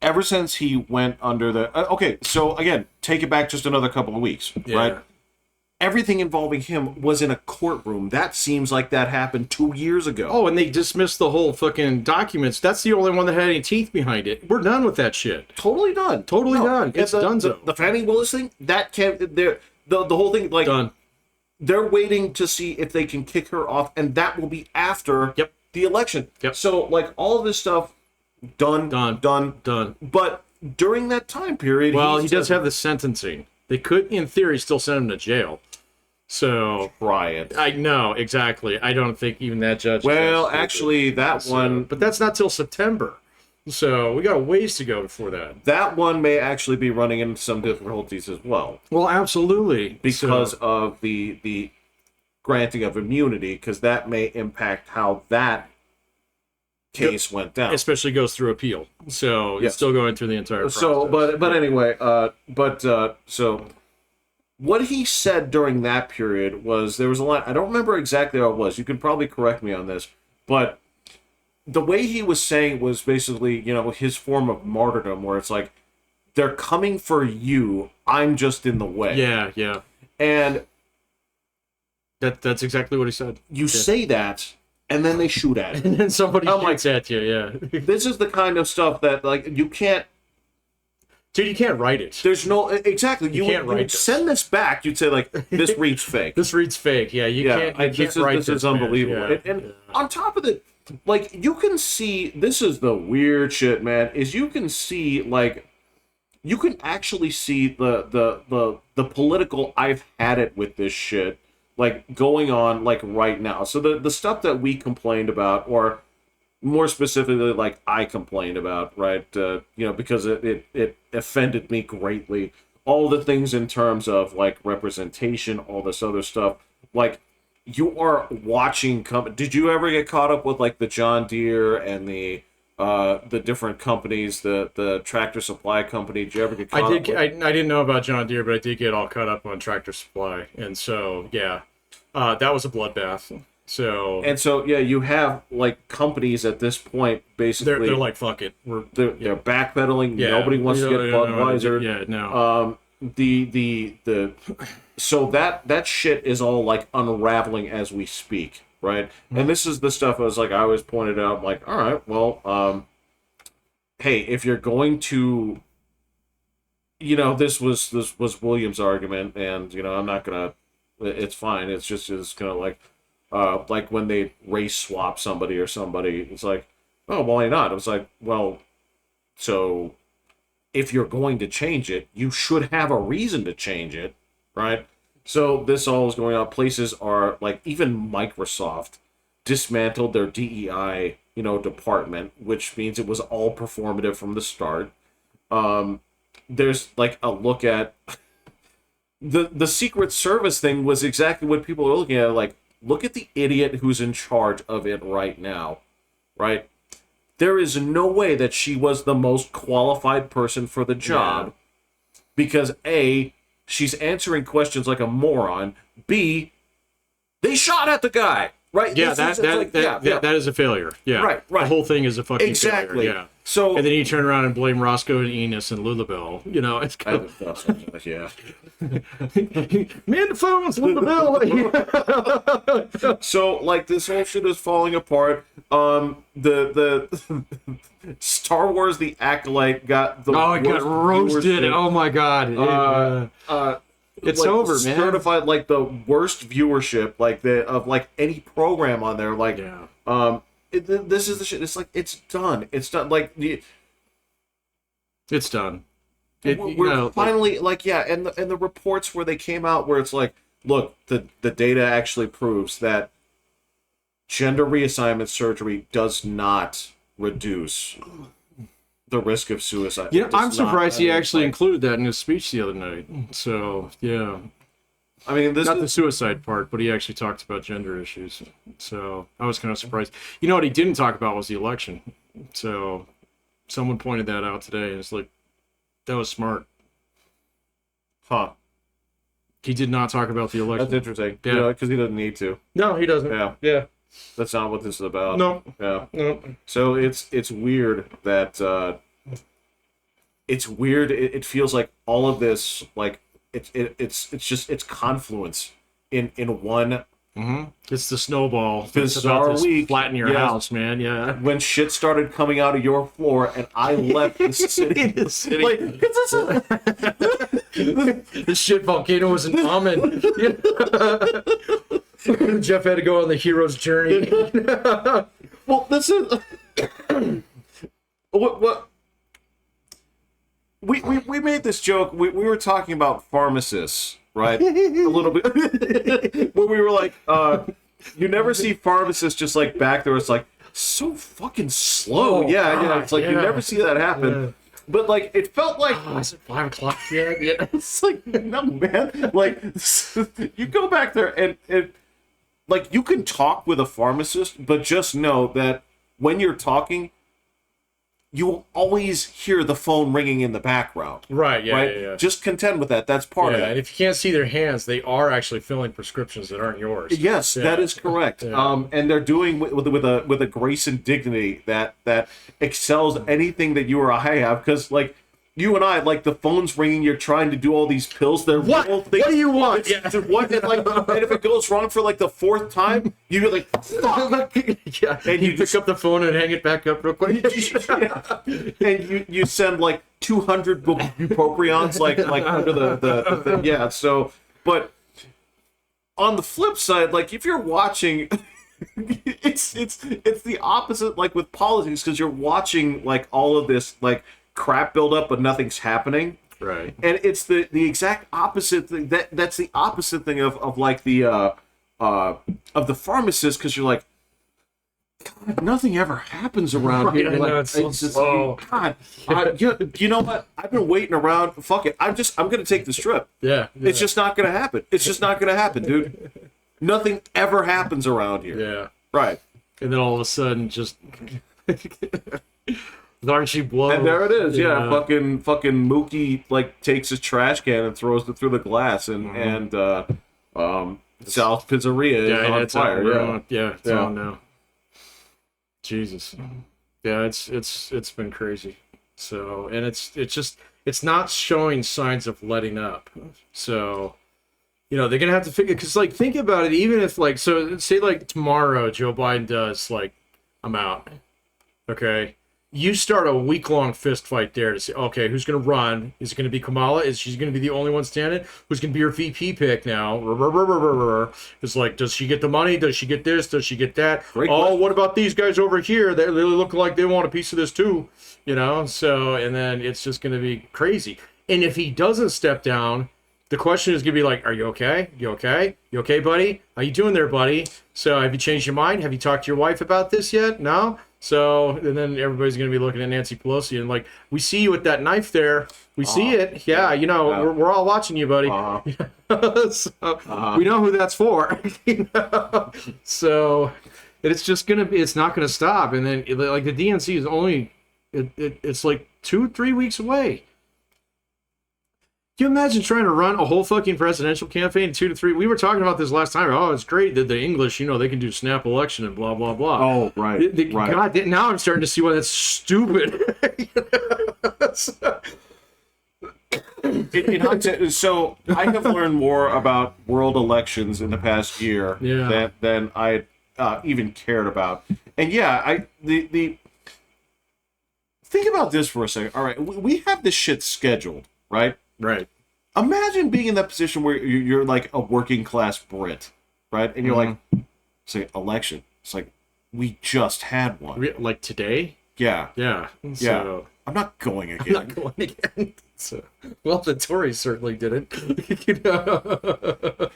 ever since he went under the okay, so again, take it back just another couple of weeks, right? Everything involving him was in a courtroom. That seems like that happened 2 years ago. Oh, and they dismissed the whole fucking documents. That's the only one that had any teeth behind it. We're done with that shit. Totally done. Totally done. It's donezo. The Fannie Willis thing, that can't. The whole thing, like, Done. They're waiting to see if they can kick her off, and that will be after the election. Yep. So, like, all this stuff, done. But during that time period, well, he does have the sentencing. They could, in theory, still send him to jail. So try it. I know exactly. I don't think even that judge. Well, actually, that one, but that's not till September. So we got a ways to go before that. That one may actually be running into some difficulties as well. Well, absolutely, because of the granting of immunity, because that may impact how that case went down. Especially goes through appeal. So it's still going through the entire process. So, but anyway, so what he said during that period was, there was a line, I don't remember exactly how it was. You can probably correct me on this, but the way he was saying was basically, you know, his form of martyrdom, where it's like, they're coming for you, I'm just in the way. Yeah. And that's exactly what he said. You say that, and then they shoot at it. And then somebody shoots at you, yeah. This is the kind of stuff that, like, you can't... Dude, you can't write it. There's no... Exactly. You can't write this. Send this back. You'd say, like, this reads fake. This reads fake, yeah. You can't write this. This is unbelievable. And on top of it, like, you can see... This is the weird shit, man, is you can see, like... You can actually see the political I've had it with this shit, like, going on, like, right now. So the stuff that we complained about, or more specifically, like, I complained about, right, you know, because it offended me greatly. All the things in terms of, like, representation, all this other stuff. Like, you are watching... Did you ever get caught up with, like, the John Deere and the different companies, the Tractor Supply company? Did you ever get caught up with? I didn't know about John Deere, but I did get all caught up on Tractor Supply. And so, yeah, that was a bloodbath. So yeah, you have, like, companies at this point, basically... They're like, fuck it. They're backpedaling. Yeah. Nobody wants to get Budweiser. Yeah, no. So that shit is all, like, unraveling as we speak, right? Mm-hmm. And this is the stuff I always pointed out, I'm like, all right, well, hey, if you're going to... You know, this was Williams' argument, and, you know, I'm not gonna... It's fine. It's gonna, like when they race swap somebody or somebody, it's like, oh, why not? It was like, well, so if you're going to change it, you should have a reason to change it, right? So this all is going on. Places are, like, even Microsoft dismantled their DEI, you know, department, which means it was all performative from the start. There's, like, a look at the Secret Service thing was exactly what people are looking at, like, look at the idiot who's in charge of it right now, right? There is no way that she was the most qualified person for the job, because A, she's answering questions like a moron. B, they shot at the guy, right? Yeah, that is a failure. Yeah, Right. The whole thing is a fucking failure. Exactly. Yeah. So And then you turn around and blame Roscoe and Enos and Lulabelle. You know, it's kind yeah. man, the phone's Lulabelle. So like this whole shit is falling apart. The Star Wars The Acolyte got the Oh, it got worst roasted. viewership. Oh my god. It's like, over, man. Certified like the worst viewership like of like any program on there. Like Yeah. this is the shit. It's like it's done. It's done. Like It's done. we're finally like yeah, and the reports where they came out where it's like, look, the data actually proves that gender reassignment surgery does not reduce the risk of suicide. Yeah, It does I'm surprised not. he I mean, actually like, included that in his speech the other night. So, yeah. I mean, this Not the is, suicide part, but he actually talked about gender issues. So, I was kind of surprised. You know what he didn't talk about was the election. So, someone pointed that out today, and it's like, that was smart. huh? He did not talk about the election. That's interesting. Yeah. You know, because he doesn't need to. No, he doesn't. Yeah, Yeah. that's not what this is about. No. Yeah. No. So it's weird that it's weird. It feels like all of this like it's just it's confluence in one. Mm-hmm. It's the snowball. It's Bizarre about to week. flatten your Yes. house, man. Yeah. When shit started coming out of your floor and I left the city. Like, it's The shit volcano was an almond. Jeff had to go on the hero's journey. well, this is what we made this joke. We were talking about pharmacists, right? A little bit when we were like, you never see pharmacists just like back there. It's like so fucking slow. Oh, yeah. God, It's like you yeah. never see that happen. Yeah. But like it felt like Oh, is it 5 o'clock yet? Yeah. it's like no man. Like you go back there and like you can talk with a pharmacist, but just know that when you're talking, you will always hear the phone ringing in the background. Right, yeah, right? yeah. Just contend with that. That's part of Yeah, it. and if you can't see their hands, they are actually filling prescriptions that aren't yours. Yes, Yeah. that is correct. Yeah. And they're doing with a grace and dignity that excels anything that you or I have. Because like you and I, like the phone's ringing, you're trying to do all these pills. They're What? real What do you want? Yeah. What? And, like, and if it goes wrong for like the 4th time, you're like, fuck. Yeah, And you you pick just- up the phone and hang it back up real quick. And you send like 200 bupropions like under the thing. Yeah. So, but on the flip side, like if you're watching, it's the opposite. Like with politics, because you're watching like all of this like crap build up, but nothing's happening. Right. And it's the exact opposite thing. That's the opposite thing of like the of the pharmacist, because you're like, God, nothing ever happens around Right, here. I know, Like, it's so just, slow. God, you know what? I've been waiting around. Fuck it. I'm gonna take this trip. Yeah. It's just not gonna happen. It's just not gonna happen, dude. Nothing ever happens around here. Yeah. Right. And then all of a sudden, just aren't you blow? And there it is. Yeah. Fucking Mookie like takes his trash can and throws it through the glass, and South Pizzeria is on it's fire. Yeah, it's Yeah. on now. Jesus. Yeah, it's been crazy. So, and it's not showing signs of letting up. So, you know, they're gonna have to figure, because like think about it, even if like, so say like tomorrow Joe Biden does like, I'm out. Okay. You start a week-long fist fight there to say, okay, who's going to run? Is it going to be Kamala? Is she going to be the only one standing? Who's going to be her VP pick now? It's like, does she get the money? Does she get this? Does she get that? Great Oh, question. what about these guys over here? They look like they want a piece of this too, you know? So, and then it's just going to be crazy. And if he doesn't step down, the question is going to be like, are you okay? You okay? You okay, buddy? How you doing there, buddy? So have you changed your mind? Have you talked to your wife about this yet? No? So, and then everybody's going to be looking at Nancy Pelosi and like, we see you with that knife there. We see it. Yeah, you know, Yeah. we're all watching you, buddy. So, we know who that's for. You know? So, it's just going to be, it's not going to stop. And then, like, the DNC is only, it's like 2-3 weeks away. Can you imagine trying to run a whole fucking presidential campaign in 2 to 3? We were talking about this last time. Oh, it's great that the English, you know, they can do snap election and blah, blah, blah. Oh, right. Right. God, now I'm starting to see why that's stupid. In hindsight, so I have learned more about world elections in the past year than I even cared about. And yeah, the think about this for a second. All right, we have this shit scheduled, right? Right. Imagine being in that position where you're like a working class Brit, right? And you're like, say, election. It's like, we just had one. Like today? Yeah. Yeah. Yeah. So, I'm not going again. I'm not going again. So, well, the Tories certainly didn't. You know?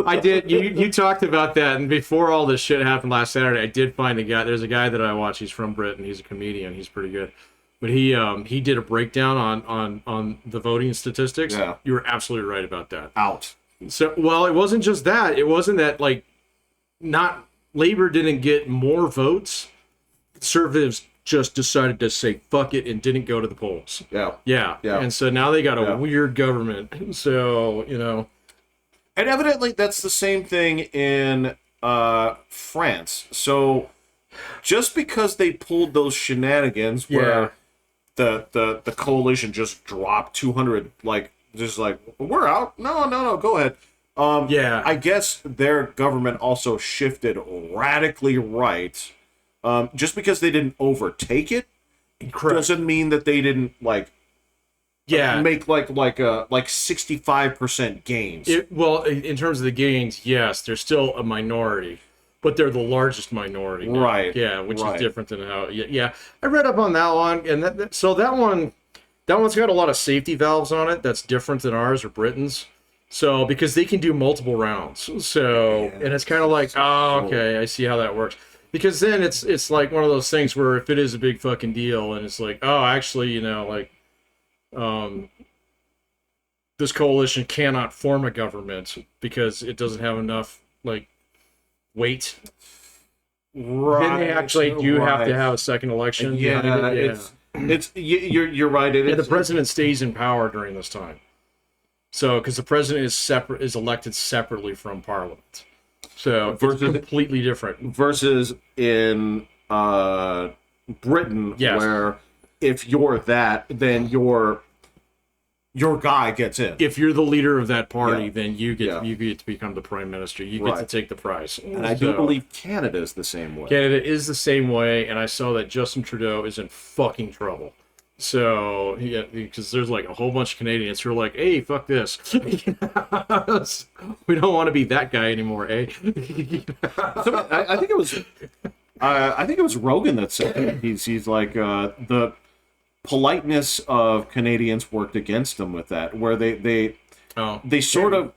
I did. You talked about that, and before all this shit happened last Saturday, I did find a guy. There's a guy that I watch. He's from Britain. He's a comedian. He's pretty good. But he did a breakdown on the voting statistics. Yeah. You were absolutely right about that. Out. So, well, it wasn't just that. It wasn't that, like, not Labor didn't get more votes. Conservatives just decided to say fuck it and didn't go to the polls. Yeah. Yeah. Yeah. And so now they got a Yeah. weird government. So, you know. And evidently that's the same thing in France. So just because they pulled those shenanigans where the coalition just dropped 200, like, just like, we're out. No, go ahead. I guess their government also shifted radically right. Just because they didn't overtake it doesn't mean that they didn't make like 65% gains. Well, in terms of the gains, yes, they're still a minority, but they're the largest minority now. Right. Yeah, which Right. is different than how. Yeah, I read up on that one, and that one's got a lot of safety valves on it. That's different than ours or Britain's. So because they can do multiple rounds, so and it's kind of like, oh, okay, I see how that works. Because then it's like one of those things where if it is a big fucking deal, and it's like, oh, actually, you know, like, this coalition cannot form a government because it doesn't have enough like weight. Right. Then they actually do have to have a second election. You're right. And the president stays in power during this time. So, because the president is elected separately from Parliament, so it's completely different. Versus in Britain, where if you're that, then your guy gets in. If you're the leader of that party, then you get to become the prime minister. You get to take the prize. And I do believe Canada is the same way. Canada is the same way, and I saw that Justin Trudeau is in fucking trouble. So, yeah, because there's like a whole bunch of Canadians who are like, hey, fuck this. We don't want to be that guy anymore, eh? So, I think it was Rogan that said it. He's like, the politeness of Canadians worked against them with that, where they sort of,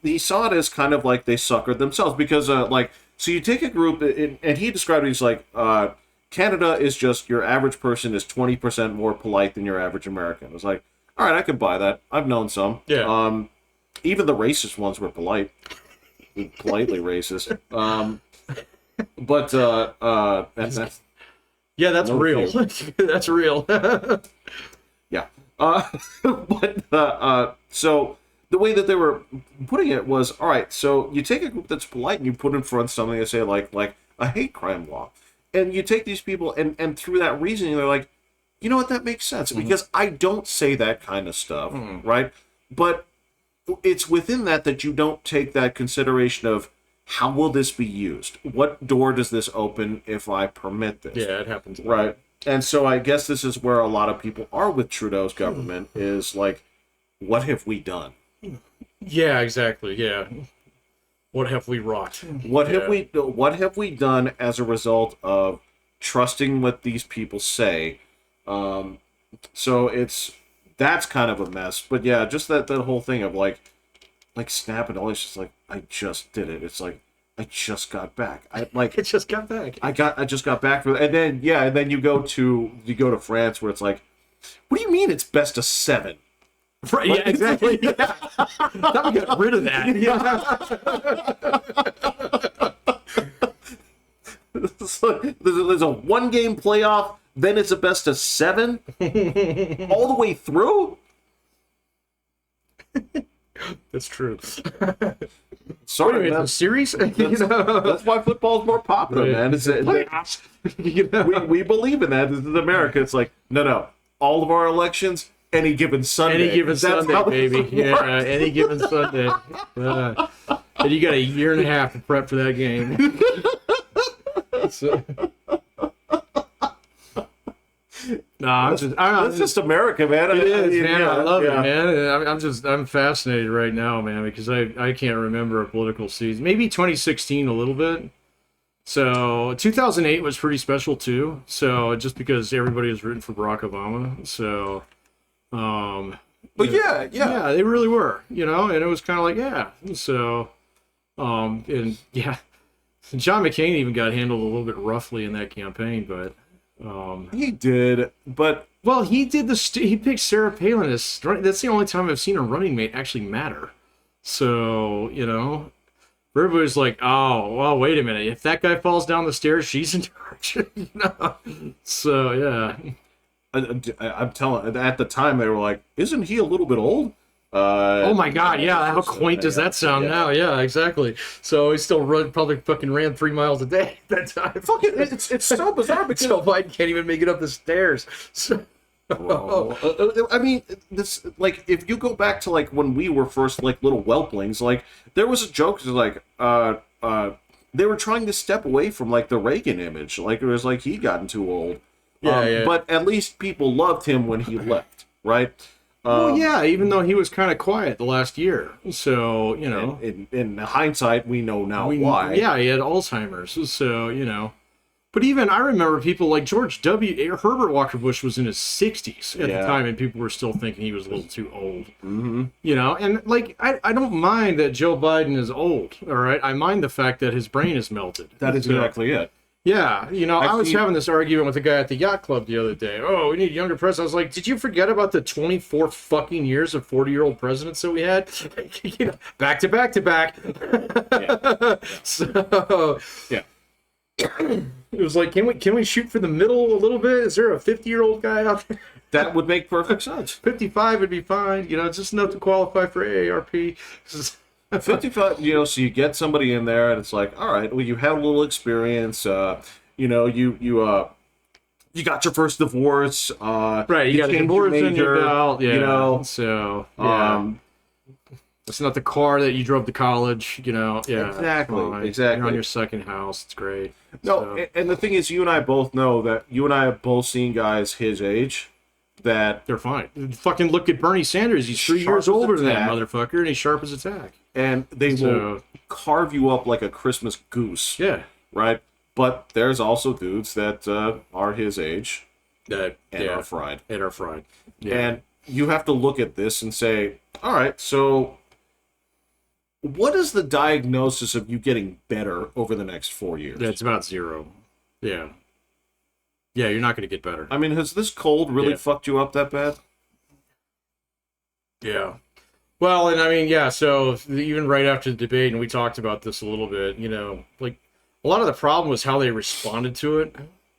he saw it as kind of like they suckered themselves, because so you take a group, and he described it as like, Canada is just, your average person is 20% more polite than your average American. I was like, all right, I can buy that. I've known some. Yeah. Even the racist ones were politely racist. But that's yeah, that's real. That's real. Yeah. So the way that they were putting it was, all right, so you take a group that's polite and you put in front something that say like a hate crime law. And you take these people and through that reasoning, they're like, you know what, that makes sense. Because I don't say that kind of stuff, right? But it's within that you don't take that consideration of, how will this be used? What door does this open if I permit this? Yeah, it happens. Right. And so I guess this is where a lot of people are with Trudeau's government, is like, what have we done? Yeah, exactly. Yeah. What have we wrought? What have we done as a result of trusting what these people say? So that's kind of a mess. But yeah, just that whole thing of like Snap and all, it's just like, I just did it. It's like, I just got back. I just got back. I just got back from, and then you go to France, where it's like, what do you mean it's best of 7? Right, yeah, exactly. Yeah. Thought we got rid of that. Yeah. There's a 1-game playoff, then it's a best of 7, all the way through. That's true. Sorry, Wait, man. the series? That's why football's more popular, man. We believe in that. This is America. It's like, no. All of our elections, any given Sunday. Any given That's Sunday, how baby. this Yeah, works. any given Sunday. And you got a year and a half to prep for that game. So, no, That's just America, man. It is, man. I love it, yeah. man. I'm fascinated right now, man, because I can't remember a political season. Maybe 2016 a little bit. So 2008 was pretty special too. So just because everybody was rooting for Barack Obama. So, But yeah. they really were, and it was kind of like, yeah. So, and yeah, John McCain even got handled a little bit roughly in that campaign, but. He did, but Well, he did he picked Sarah Palin as that's the only time I've seen a running mate actually matter. So, everybody's like, oh, well, wait a minute. If that guy falls down the stairs, she's in charge. So, yeah. I'm telling. At the time, they were like, "Isn't he a little bit old?" Oh my God, yeah. How quaint does that sound now? Yeah, exactly. So he still probably fucking ran 3 miles a day at that time. Fucking, it's so bizarre because Joe Biden can't even make it up the stairs. So, I mean, this like if you go back to like when we were first like little whelplings, like there was a joke like they were trying to step away from like the Reagan image, like it was like he'd gotten too old. Yeah. But at least people loved him when he left, right? Well, yeah, even though he was kind of quiet the last year. So, In hindsight, we know now why. Yeah, he had Alzheimer's. So, But even I remember people like George W. Herbert Walker Bush was in his 60s at the time, and people were still thinking he was a little too old. Mm-hmm. And like I don't mind that Joe Biden is old. All right, I mind the fact that his brain is melted. That is exactly it. Yeah, I was having this argument with a guy at the yacht club the other day. Oh, we need younger presidents. I was like, did you forget about the 24 fucking years of 40-year-old presidents that we had? Back to back to back. Yeah. So, Yeah. It was like, can we shoot for the middle a little bit? Is there a 50-year-old guy out there? That would make perfect sense. 55 would be fine. Just enough to qualify for AARP. 55, so you get somebody in there and it's like, all right, well, you had a little experience, you got your first divorce, right, you got a changed divorce your in your major, belt, yeah, so, it's not the car that you drove to college, yeah. Exactly, fine. exactly. You're on your second house, it's great. No, So, and the thing is, you and I both know that you and I have both seen guys his age that, they're fine. Fucking look at Bernie Sanders, he's 3 Sharp years as older a than that tack. motherfucker, and he's sharp as a tack. and they will carve you up like a Christmas goose, Yeah. right? But there's also dudes that are his age and are fried. And are fried. Yeah. And you have to look at this and say, all right, so what is the diagnosis of you getting better over the next 4 years? Yeah, it's about 0. Yeah. Yeah, you're not going to get better. I mean, has this cold really fucked you up that bad? Yeah. Well, and I mean, yeah, so even right after the debate, and we talked about this a little bit, like a lot of the problem was how they responded to it.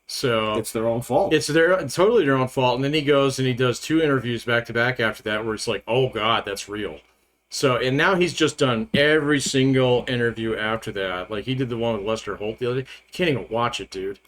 So It's their own fault. it's totally their own fault. And then he goes and he does 2 interviews back to back after that where it's like, oh God, that's real. So, and now he's just done every single interview after that. Like he did the one with Lester Holt the other day. You can't even watch it, dude.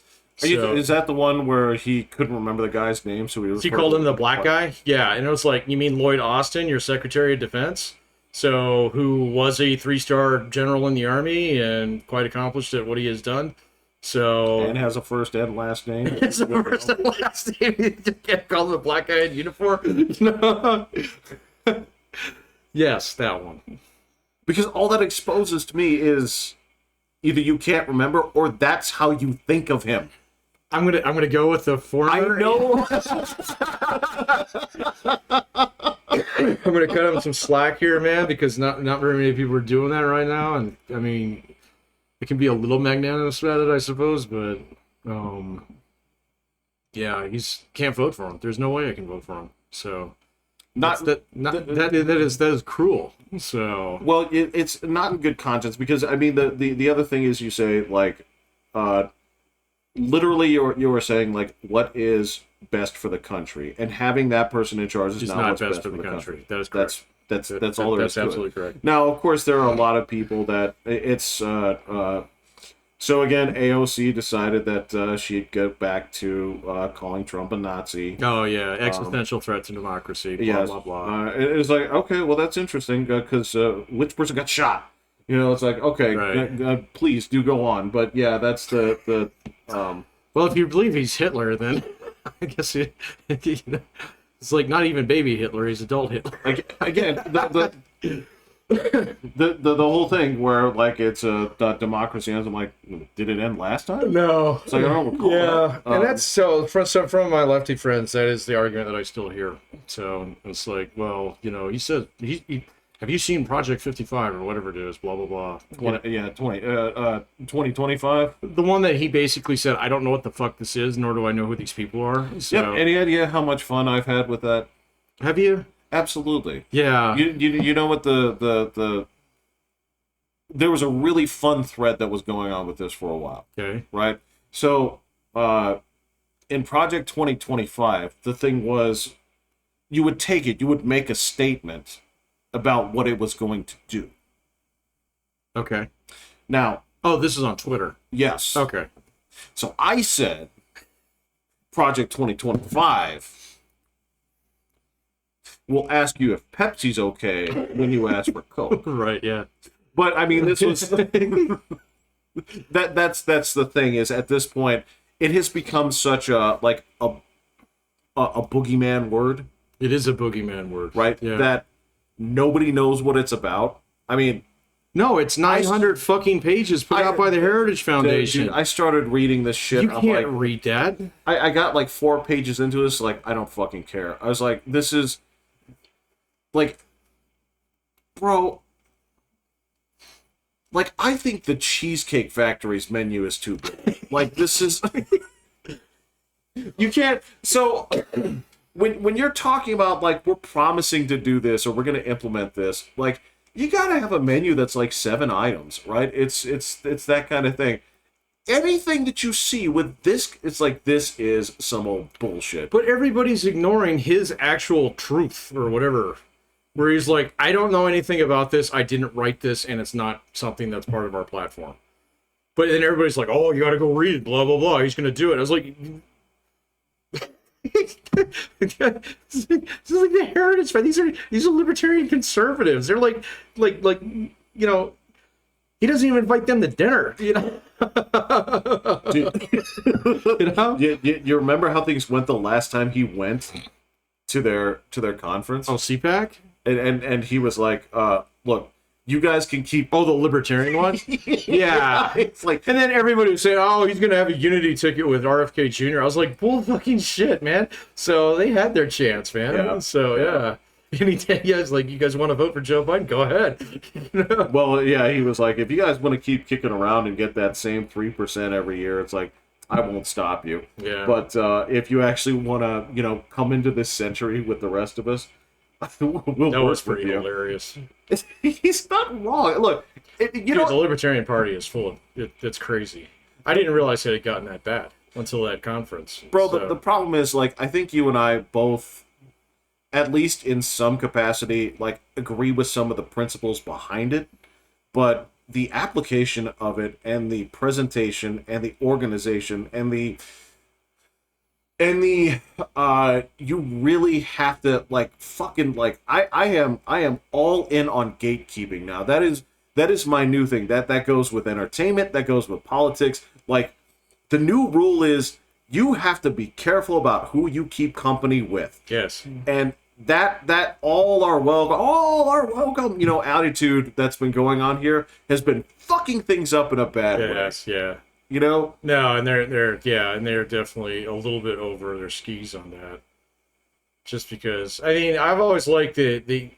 Is that the one where he couldn't remember the guy's name, so he was? He called him the black guy? Yeah, and it was like, you mean Lloyd Austin, your Secretary of Defense? So, who was a 3-star general in the Army and quite accomplished at what he has done. So, and has a first and last name. it's the first and last name. You can't call him a black guy in uniform. No. Yes, that one. Because all that exposes to me is either you can't remember or that's how you think of him. I'm gonna go with the former. I know. I'm gonna cut him some slack here, man, because not very many people are doing that right now, and I mean, it can be a little magnanimous about it, I suppose, but yeah, can't vote for him. There's no way I can vote for him. So that is cruel. So Well, it's not in good conscience because I mean the other thing is you say like, literally you were saying like what is best for the country and having that person in charge is it's not not what's best for the country. That is correct. That's all there is That's to it. absolutely correct. Now, of course, there are a lot of people that it's so again, AOC decided that she'd go back to calling Trump a Nazi. Oh yeah, existential threat to democracy. Blah Yes. blah blah. It was like, okay, well, that's interesting because which person got shot? You know, it's like, okay, Right. please do go on. But yeah, that's the Well, if you believe he's Hitler, then I guess it's like not even baby Hitler; he's adult Hitler. again the whole thing where like it's a democracy, and I'm like, did it end last time? No. It's like I don't recall. Yeah, that. and that's so from my lefty friends, that is the argument that I still hear. So it's like, well, he said have you seen Project 55 or whatever it is? Blah blah blah. 2025. The one that he basically said, I don't know what the fuck this is, nor do I know who these people are. So, Yep. Any idea how much fun I've had with that? have you? Absolutely. Yeah. You know what the there was a really fun thread that was going on with this for a while, Okay. right? So in Project 2025, the thing was you would take it, you would make a statement about what it was going to do. Okay. Now, Oh, this is on Twitter. yes. Okay. So I said Project 2025 will ask you if Pepsi's okay when you ask for Coke. Right. Yeah. But I mean, this was that's the thing is at this point it has become such a boogeyman word, It is a boogeyman word, right? Yeah. That nobody knows what it's about. I mean, No, it's 900 fucking pages put out by the Heritage Foundation. dude, I started reading this shit. You I'm can't like, read that. I got like 4 pages into this, like I don't fucking care. I was like, this is like, bro. Like, I think the Cheesecake Factory's menu is too big. Like, this is... You can't... So, when you're talking about, like, we're promising to do this, or we're going to implement this, like, you gotta have a menu that's, like, 7 items, right? It's that kind of thing. Anything that you see with this, it's like, this is some old bullshit. But everybody's ignoring his actual truth or whatever. Where he's like, I don't know anything about this, I didn't write this, and it's not something that's part of our platform. But then everybody's like, oh, you gotta go read it, blah, blah, blah, he's gonna do it. I was like... This is like the Heritage Fund. These are libertarian conservatives. They're like, he doesn't even invite them to dinner, Dude, you remember how things went the last time he went to their conference? Oh, CPAC? And he was like, look, you guys can keep... Oh, the libertarian one? Yeah. It's like... And then everybody was saying, oh, he's going to have a unity ticket with RFK Jr. I was like, bull fucking shit, man. So they had their chance, man. Yeah. So, yeah. Anytime you guys, like, you guys want to vote for Joe Biden, go ahead. Well, yeah, he was like, if you guys want to keep kicking around and get that same 3% every year, it's like, I won't stop you. Yeah. But if you actually want to, come into this century with the rest of us, we'll That work was with pretty you. hilarious. He's not wrong. Look, Dude, the Libertarian Party is full of it's crazy. I didn't realize it had gotten that bad until that conference. bro, So, the problem is, like, I think you and I both, at least in some capacity, like, agree with some of the principles behind it, but the application of it and the presentation and the organization and the you really have to, like, fucking, like, I am all in on gatekeeping now. That is my new thing. That goes with entertainment, that goes with politics. Like, the new rule is you have to be careful about who you keep company with. yes. And that all our welcome, attitude that's been going on here has been fucking things up in a bad way. Yes, yeah. No, and they're definitely a little bit over their skis on that. Just because, I mean, I've always liked the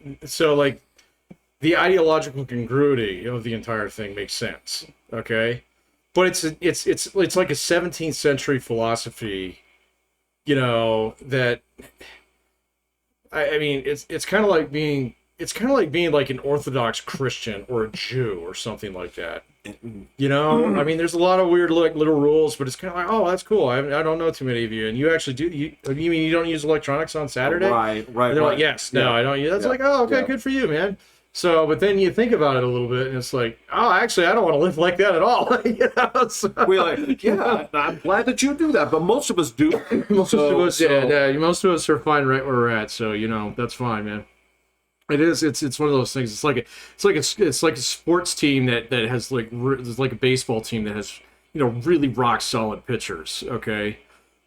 ideological congruity of the entire thing makes sense, okay? But it's like a 17th century philosophy, that I mean, it's kind of like being like an Orthodox Christian or a Jew or something like that. You know, I mean, there's a lot of weird like little rules, but it's kind of like, oh, that's cool. I don't know too many of you, and you actually do. You mean you don't use electronics on Saturday? Right. And they're like, yes, no, Yeah. I don't use. That's Yeah. like, oh, okay, Yeah. good for you, man. So, but then you think about it a little bit, and it's like, oh, actually, I don't want to live like that at all. You know? So, We're like, yeah, I'm glad that you do that, but most of us do. most of us, most of us are fine right where we're at. So, you know, that's fine, man. It is. It's one of those things. It's like a sports team that has like it's like a baseball team that has, you know, really rock solid pitchers. Okay,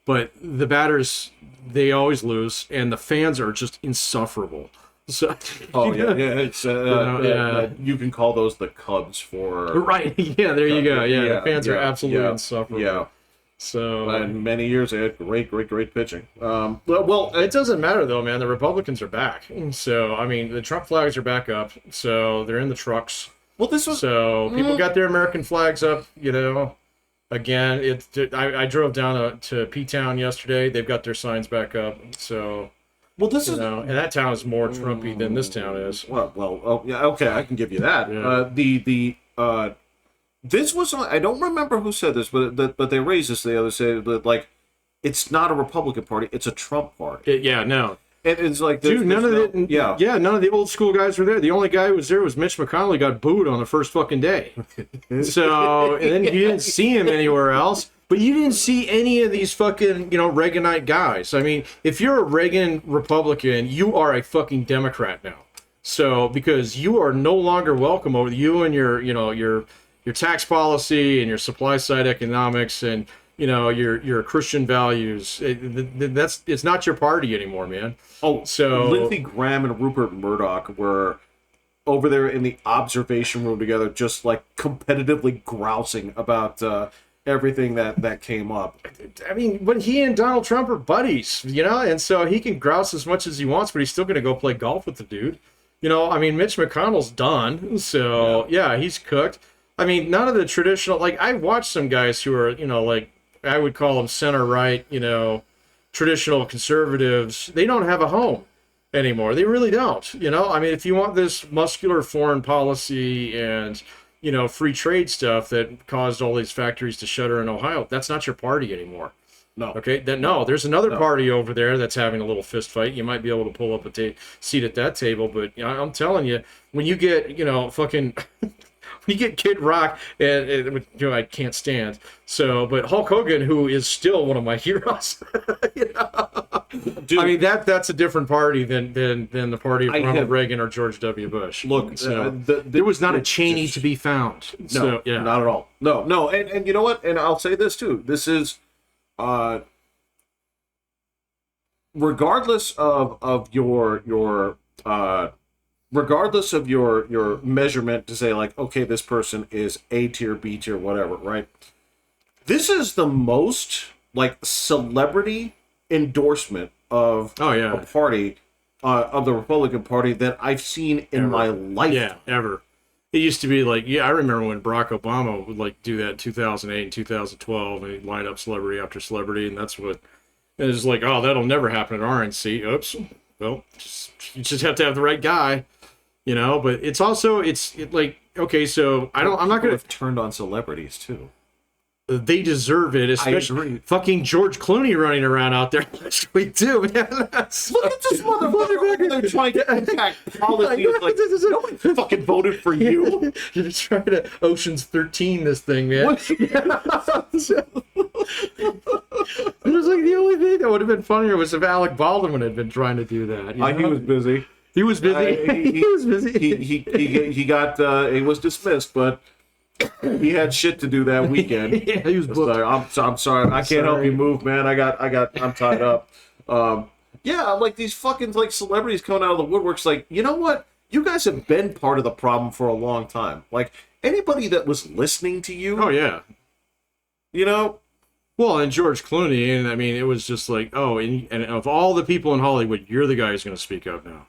but the batters, they always lose, and the fans are just insufferable. So Oh yeah, yeah. It's yeah. you can call those the Cubs for right. Yeah, there you go. Yeah, Yeah, the fans are yeah, absolutely yeah, insufferable. yeah. So And many years they had great pitching. Well, it doesn't matter though, man. The Republicans are back. So I mean, the Trump flags are back up. So they're in the trucks. this was So people got their American flags up, you know. Again, I drove down to P-Town yesterday. They've got their signs back up. So, this you is know, and that town is more Trumpy than this town is. well, oh, yeah, okay, I can give you that. Yeah. This was I don't remember who said this, but they raised this the other day that like it's not a Republican Party, it's a Trump party. Yeah, no. And it's like Dude, none of none of the old school guys were there. The only guy who was there was Mitch McConnell. Got booed on the first fucking day. So, and then you didn't see him anywhere else. But you didn't see any of these fucking, you know, Reaganite guys. I mean, if you're a Reagan Republican, you are a fucking Democrat now. So, because you are no longer welcome over you and your, you know, your tax policy and your supply side economics and, you know, your Christian values. It's not your party anymore, man. Oh, So- Lindsey Graham and Rupert Murdoch were over there in the observation room together, just like competitively grousing about everything that came up. I mean, but he and Donald Trump are buddies, you know, and so he can grouse as much as he wants, but he's still going to go play golf with the dude. You know, I mean, Mitch McConnell's done, so yeah, he's cooked. I mean, none of the traditional, like, I've watched some guys who are, you know, like, I would call them center right, you know, traditional conservatives. They don't have a home anymore. They really don't. You know, I mean, if you want this muscular foreign policy and, you know, free trade stuff that caused all these factories to shutter in Ohio, that's not your party anymore. No. Okay, there's another party over there that's having a little fist fight. You might be able to pull up a seat at that table, but you know, I'm telling you, when you get, you know, fucking you get Kid Rock, and you know, I can't stand. So, but Hulk Hogan, who is still one of my heroes, you know? Dude, I mean, that's a different party than the party of I Ronald have- Reagan or George W. Bush. look, So, there was not a Cheney to be found. No, So, yeah. not at all. No, and you know what? And I'll say this too. This is, regardless of your regardless of your measurement to say like, okay, this person is A tier, B tier, whatever, right? This is the most like celebrity endorsement of Oh, yeah. a party of the Republican Party that I've seen in my life. Yeah, ever. It used to be like, yeah, I remember when Barack Obama would like do that in 2008 and 2012, and he'd line up celebrity after celebrity, and that's what it was like. Oh, that'll never happen at RNC. Oops. Well, you just have to have the right guy, you know. But it's also like, okay, so I'm not People gonna. have turned on celebrities too. They deserve it, especially agree. fucking George Clooney running around out there last week too, man. That's- Look at this motherfucker. They're trying to impact policy. Like, nobody fucking voted for you. You're trying to Ocean's 13 this thing, man. What? It was like the only thing that would have been funnier was if Alec Baldwin had been trying to do that. You He know? was busy. He was busy. He was busy. He was dismissed, but he had shit to do that weekend. Yeah, he was booked. I'm sorry. I can't help Sorry. you move, man. I'm tied up. Yeah, like these fucking like celebrities coming out of the woodworks. Like, you know what? You guys have been part of the problem for a long time. Like anybody that was listening to you, Oh yeah. you know, Well, and George Clooney, and I mean, it was just like, oh, and of all the people in Hollywood, you're the guy who's going to speak up now.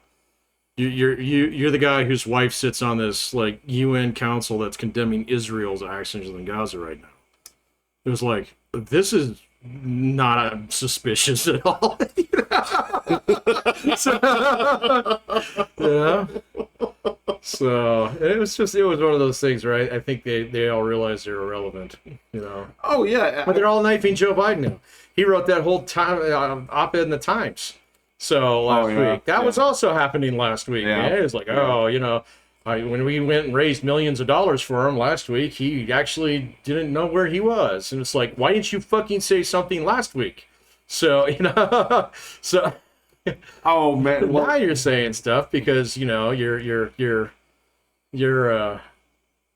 You're the guy whose wife sits on this like UN council that's condemning Israel's actions in Gaza right now. It was like, this is not suspicious at all. You know? So, yeah. So it was one of those things, right? I think they all realize they're irrelevant, you know. Oh yeah, But they're all knifing Joe Biden now. He wrote that whole time op-ed in the Times. So last yeah, week, that was also happening last week. Yeah. Yeah, it was like, oh, you know, when we went and raised millions of dollars for him last week, he actually didn't know where he was, and it's like, why didn't you fucking say something last week? So you know, so. Oh man, Now you're saying stuff because you know your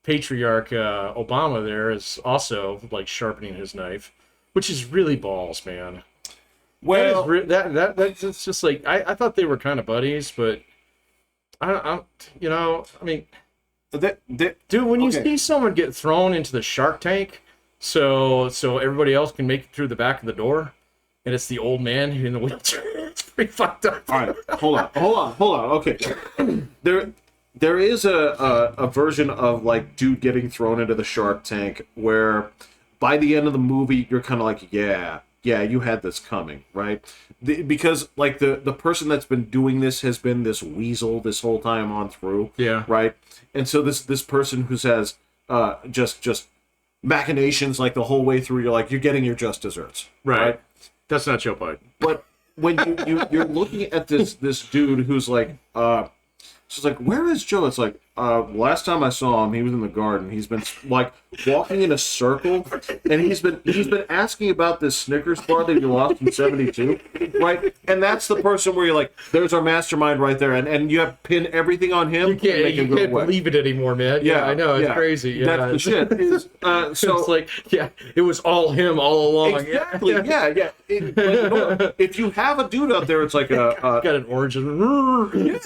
patriarch Obama there is also like sharpening his knife, which is really balls, man. well, That's just like I thought they were kind of buddies, but I you know, I mean, dude, when you okay. see someone get thrown into the Shark Tank, so everybody else can make it through the back of the door, and it's the old man in the wheelchair. It's pretty fucked up. All right, hold on. Okay, there is a version of like dude getting thrown into the Shark Tank where by the end of the movie you're kind of like, yeah, you had this coming, right? Because like the person that's been doing this has been this weasel this whole time on through, Yeah. right? And so this person who says just machinations like the whole way through, you're like, you're getting your just desserts, Right. That's not Joe Biden. But when you're looking at this dude who's like, she's like, where is Joe? It's like, last time I saw him, he was in the garden. He's been like walking in a circle, and he's been asking about this Snickers bar that you lost in '72, right? And that's the person where you're like, there's our mastermind right there, and you have pinned everything on him. You can't believe it anymore, man. Yeah, I know, it's crazy. Yeah, that's the shit. So it's like, yeah, it was all him all along. exactly, yeah. But you know what? If you have a dude out there, it's like got an origin. No, it's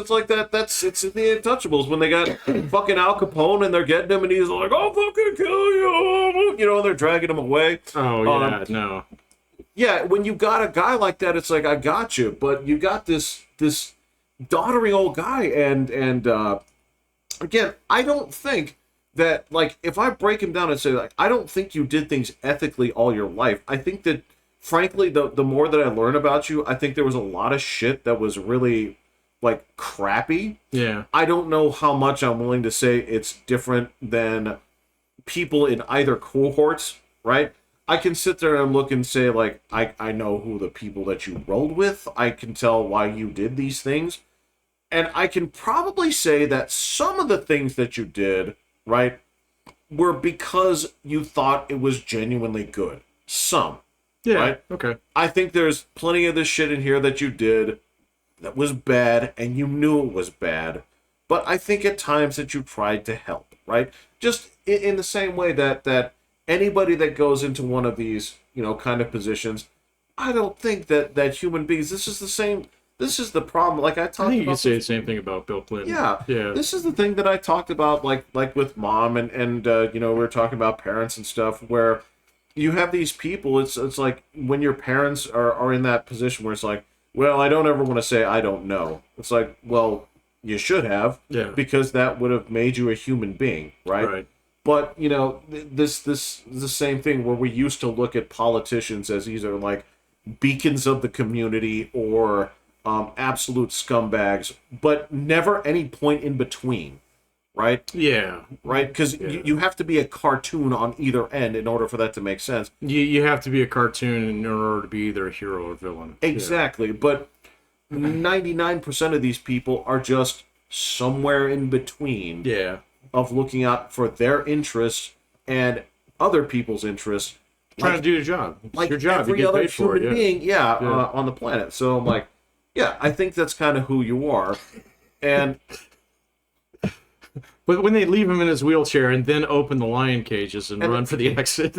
like that. It's in the Untouchables when they got fucking Al Capone and they're getting him and he's like, I'll fucking kill you, you know, and they're dragging him away. Oh yeah, no. Yeah, when you got a guy like that, it's like, I got you, but you got this doddering old guy, and again, I don't think that, like, if I break him down and say, like, I don't think you did things ethically all your life. I think that, frankly, the more that I learn about you, I think there was a lot of shit that was really, like, crappy. Yeah. I don't know how much I'm willing to say it's different than people in either cohorts, right? I can sit there and look and say, like, I know who the people that you rolled with. I can tell why you did these things. And I can probably say that some of the things that you did, right, were because you thought it was genuinely good. Some. Yeah. Right? Okay. I think there's plenty of this shit in here that you did that was bad, and you knew it was bad. But I think at times that you tried to help, right? Just in the same way that anybody that goes into one of these, you know, kind of positions, I don't think that human beings, this is the problem. Like I talked about. I think you can say the same thing about Bill Clinton. Yeah. Yeah. This is the thing that I talked about, like with mom and you know, we were talking about parents and stuff, where you have these people, it's like when your parents are in that position where it's like, well, I don't ever want to say I don't know. It's like, well, you should have, Yeah. because that would have made you a human being, right? Right. But you know, this is the same thing where we used to look at politicians as either like beacons of the community or absolute scumbags, but never any point in between, right? Yeah. Right? Because you have to be a cartoon on either end in order for that to make sense. You have to be a cartoon in order to be either a hero or villain. Exactly. But 99% of these people are just somewhere in between. Yeah. Of looking out for their interests and other people's interests. Trying to do your job. It's like your job. You every get other paid for it. human Yeah. being, on the planet. So I'm like, yeah, I think that's kind of who you are. And But when they leave him in his wheelchair and then open the lion cages and run for the exit,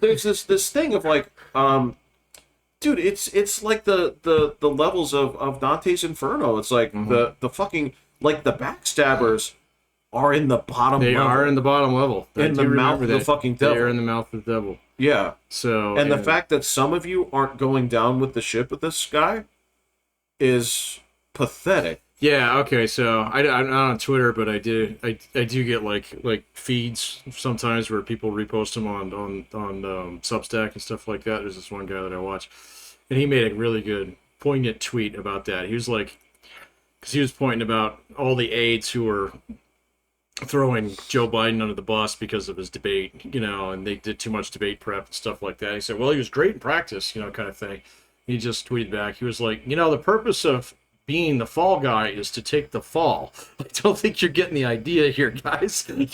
there's this thing of like, dude, it's like the levels of Dante's Inferno. It's like the fucking, like, the backstabbers are in the bottom they level. are in the bottom level. In the mouth of the fucking devil. They are in the mouth of the devil. Yeah. So And the fact that some of you aren't going down with the ship with this guy is pathetic. Yeah. Okay. So I'm not on Twitter, but I do get like feeds sometimes where people repost them on Substack and stuff like that. There's this one guy that I watch, and he made a really good poignant tweet about that. He was like, because he was pointing about all the aides who were throwing Joe Biden under the bus because of his debate, and they did too much debate prep and stuff like that. He said, well, he was great in practice, kind of thing. He just tweeted back. He was like, the purpose of being the fall guy is to take the fall. I don't think you're getting the idea here, guys. And yeah,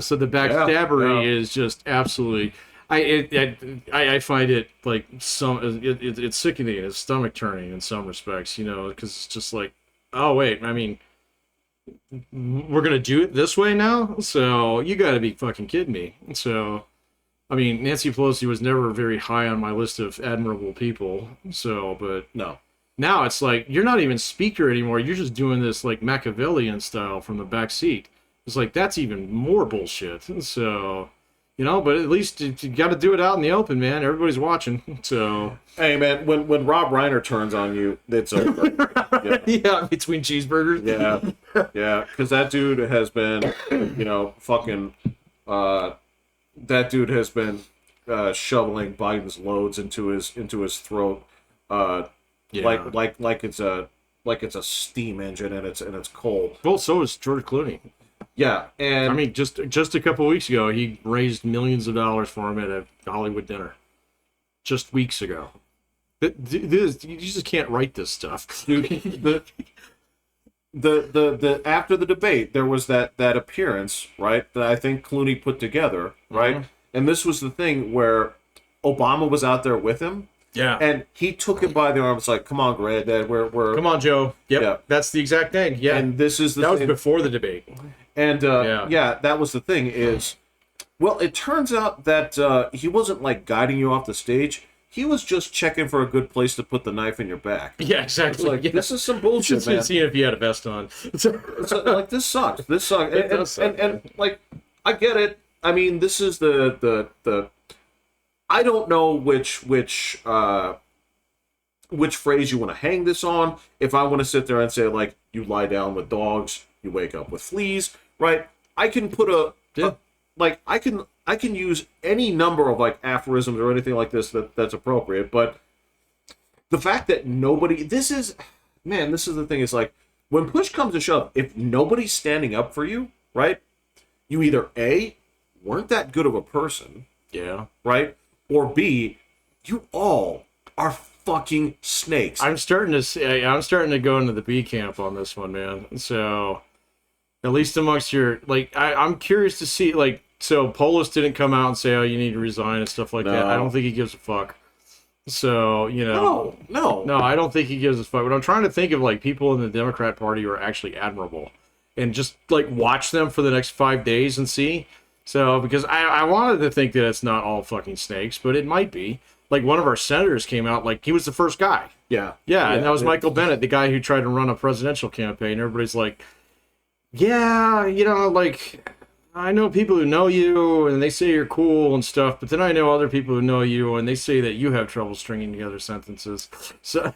so the backstabbery is just absolutely. I find it like it's sickening, it's stomach turning in some respects, because it's just like, oh wait, I mean, we're gonna do it this way now, so you got to be fucking kidding me. So, I mean, Nancy Pelosi was never very high on my list of admirable people. So, but No. now it's like you're not even speaker anymore. You're just doing this like Machiavellian style from the back seat. It's like that's even more bullshit. So. But at least you got to do it out in the open, man. Everybody's watching, so. Hey, man, when Rob Reiner turns on you, it's over. Yeah, between cheeseburgers. Yeah, because that dude has been, fucking. That dude has been shoveling Biden's loads into his throat, like it's a steam engine and it's coal. Well, so is George Clooney. Yeah, and I mean, just a couple weeks ago, he raised millions of dollars for him at a Hollywood dinner. Just weeks ago. You just can't write this stuff. Dude, the after the debate, there was that appearance, right, that I think Clooney put together, right? Mm-hmm. And this was the thing where Obama was out there with him. Yeah. And he took him by the arm. It's like, come on, Greg, we're come on, Joe. Yep. Yeah. That's the exact thing. Yeah. And this is that was before the debate. And that was the thing is, well, it turns out that he wasn't like guiding you off the stage. He was just checking for a good place to put the knife in your back. Yeah, exactly. Like, this is some bullshit, man. Seeing if you had a vest on. Like, this sucks. This sucks. And like, I get it. I mean, this is the I don't know which phrase you want to hang this on. If I want to sit there and say, like, you lie down with dogs, you wake up with fleas, right? I can put I can use any number of like aphorisms or anything like this that's appropriate, but the fact that this is the thing, is like, when push comes to shove, if nobody's standing up for you, right? You either A, weren't that good of a person, yeah, right? Or B, you all are fucking snakes. I'm starting to go into the B camp on this one, man. So at least amongst your, like, I'm curious to see, like, so Polis didn't come out and say, oh, you need to resign and stuff like that. I don't think he gives a fuck. So, No, I don't think he gives a fuck. But I'm trying to think of, like, people in the Democrat Party who are actually admirable. And just, like, watch them for the next 5 days and see. So, because I wanted to think that it's not all fucking snakes, but it might be. Like, one of our senators came out, like, he was the first guy. Yeah, and that was Michael Bennet, the guy who tried to run a presidential campaign. Everybody's like, yeah, like, I know people who know you, and they say you're cool and stuff, but then I know other people who know you, and they say that you have trouble stringing together sentences. So,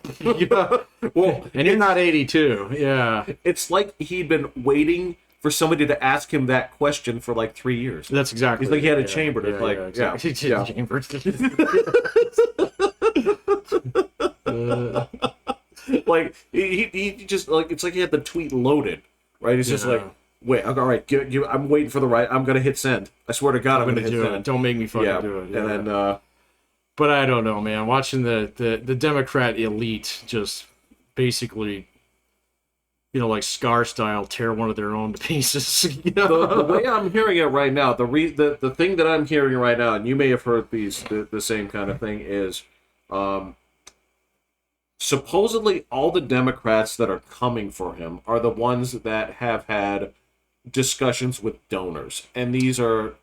well, and you're not 82, yeah. It's like he'd been waiting for somebody to ask him that question for like 3 years. That's exactly. He's like, he had a chamber to chamber. Like, he just, like, it's like he had the tweet loaded, right? He's just like, wait, all right, I'm waiting for the right. I'm gonna hit send. I swear to God, I'm gonna hit do send. It. Don't make me fucking do it. Yeah. And then, but I don't know, man. Watching the Democrat elite just basically, like Scar style, tear one of their own to pieces. The way I'm hearing it right now, the thing that I'm hearing right now, and you may have heard the same kind of thing, is, supposedly all the Democrats that are coming for him are the ones that have had discussions with donors, and these are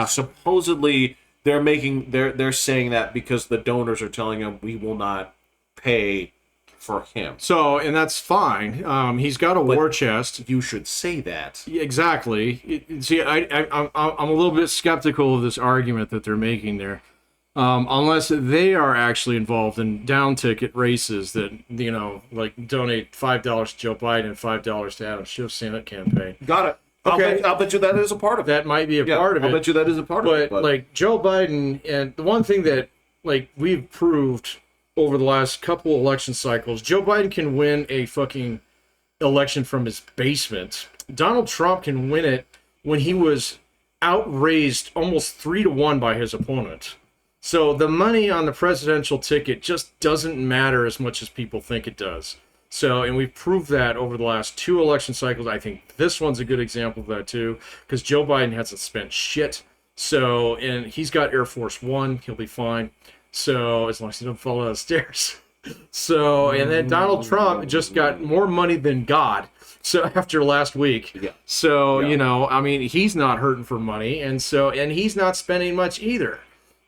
supposedly they're saying that because the donors are telling him we will not pay for him. So, and that's fine. He's got a war chest. You should say that. Exactly. See, I'm a little bit skeptical of this argument that they're making there. Unless they are actually involved in down ticket races that, like donate $5 to Joe Biden and $5 to Adam Schiff's Senate campaign. Got it. Okay. I'll bet you that is a part of it. That might be a part of I'll it. bet you that is a part of it. But like Joe Biden, and the one thing that like we've proved over the last couple election cycles, Joe Biden can win a fucking election from his basement. Donald Trump can win it when he was outraised almost 3-1 by his opponent. So the money on the presidential ticket just doesn't matter as much as people think it does. So, and we've proved that over the last 2 election cycles. I think this one's a good example of that too, because Joe Biden hasn't spent shit. So, and he's got Air Force One, he'll be fine. So, as long as he don't fall down the stairs. So, and then Donald Trump just got more money than God. So after last week, Yeah. so you know, I mean, he's not hurting for money, and he's not spending much either.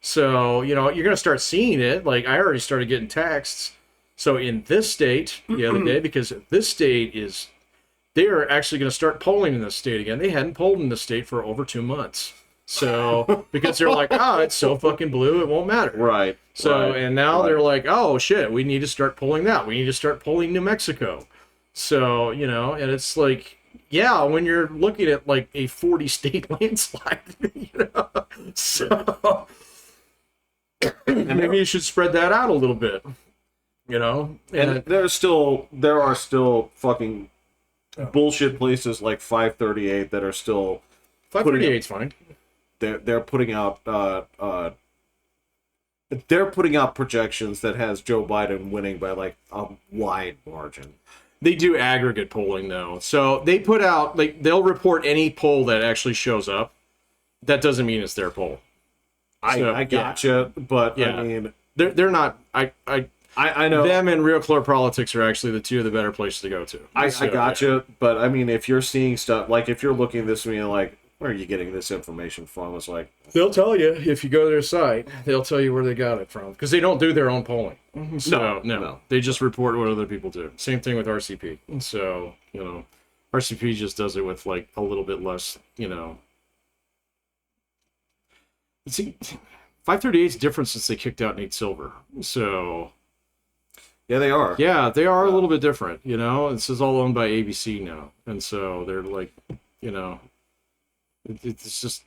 So you know, you're gonna start seeing it. Like I already started getting texts. So in this state the other day, because this state is, they are actually going to start polling in this state again. They hadn't polled in this state for over 2 months. So because they're like, oh, it's so fucking blue, it won't matter. Right. So right, and now right. they're like, oh shit, we need to start polling that. We need to start polling New Mexico. So you know, and it's like, yeah, when you're looking at like a 40 state landslide, you know, so maybe you should spread that out a little bit. You know, And there are still fucking bullshit places like 538 that are still 538's fine. they're putting out projections that has Joe Biden winning by like a wide margin. They do aggregate polling though, so they put out like they'll report any poll that actually shows up. That doesn't mean it's their poll. So, I gotcha, but Yeah. I mean, They're not. I know Them and Real Clear Politics are actually the 2 of the better places to go to. I So, gotcha, yeah. but I mean, if you're seeing stuff like if you're looking at this and you're like, where are you getting this information from? It's like, They'll tell you if you go to their site. They'll tell you where they got it from because they don't do their own polling. So no, they just report what other people do. Same thing with RCP. So you know, RCP just does it with like a little bit less. You know, see, 538 is different since they kicked out Nate Silver. So yeah, they are. yeah, they are a little bit different. You know, this is all owned by ABC now, and so they're like, you know, it's just.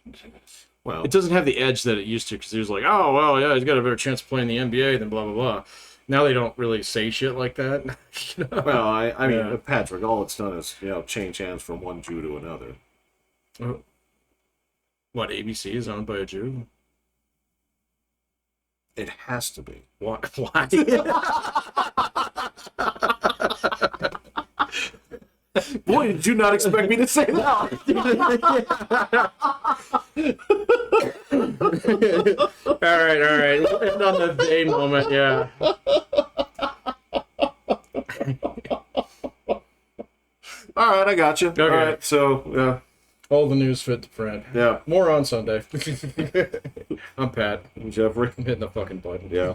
Well, It doesn't have the edge that it used to because he was like, oh, well, yeah, he's got a better chance of playing the NBA than blah, blah, blah. Now they don't really say shit like that. You know? well, I mean, Yeah. Patrick, all it's done is change hands from one Jew to another. What, ABC is owned by a Jew? It has to be. Why? Why? Boy, did you not expect me to say that? All right. We'll end on the day moment, yeah. All right, I got you. Okay. All right, so yeah, All the news fit to print. yeah, More on Sunday. I'm Pat. Jeffrey. I'm hitting the fucking button. Yeah.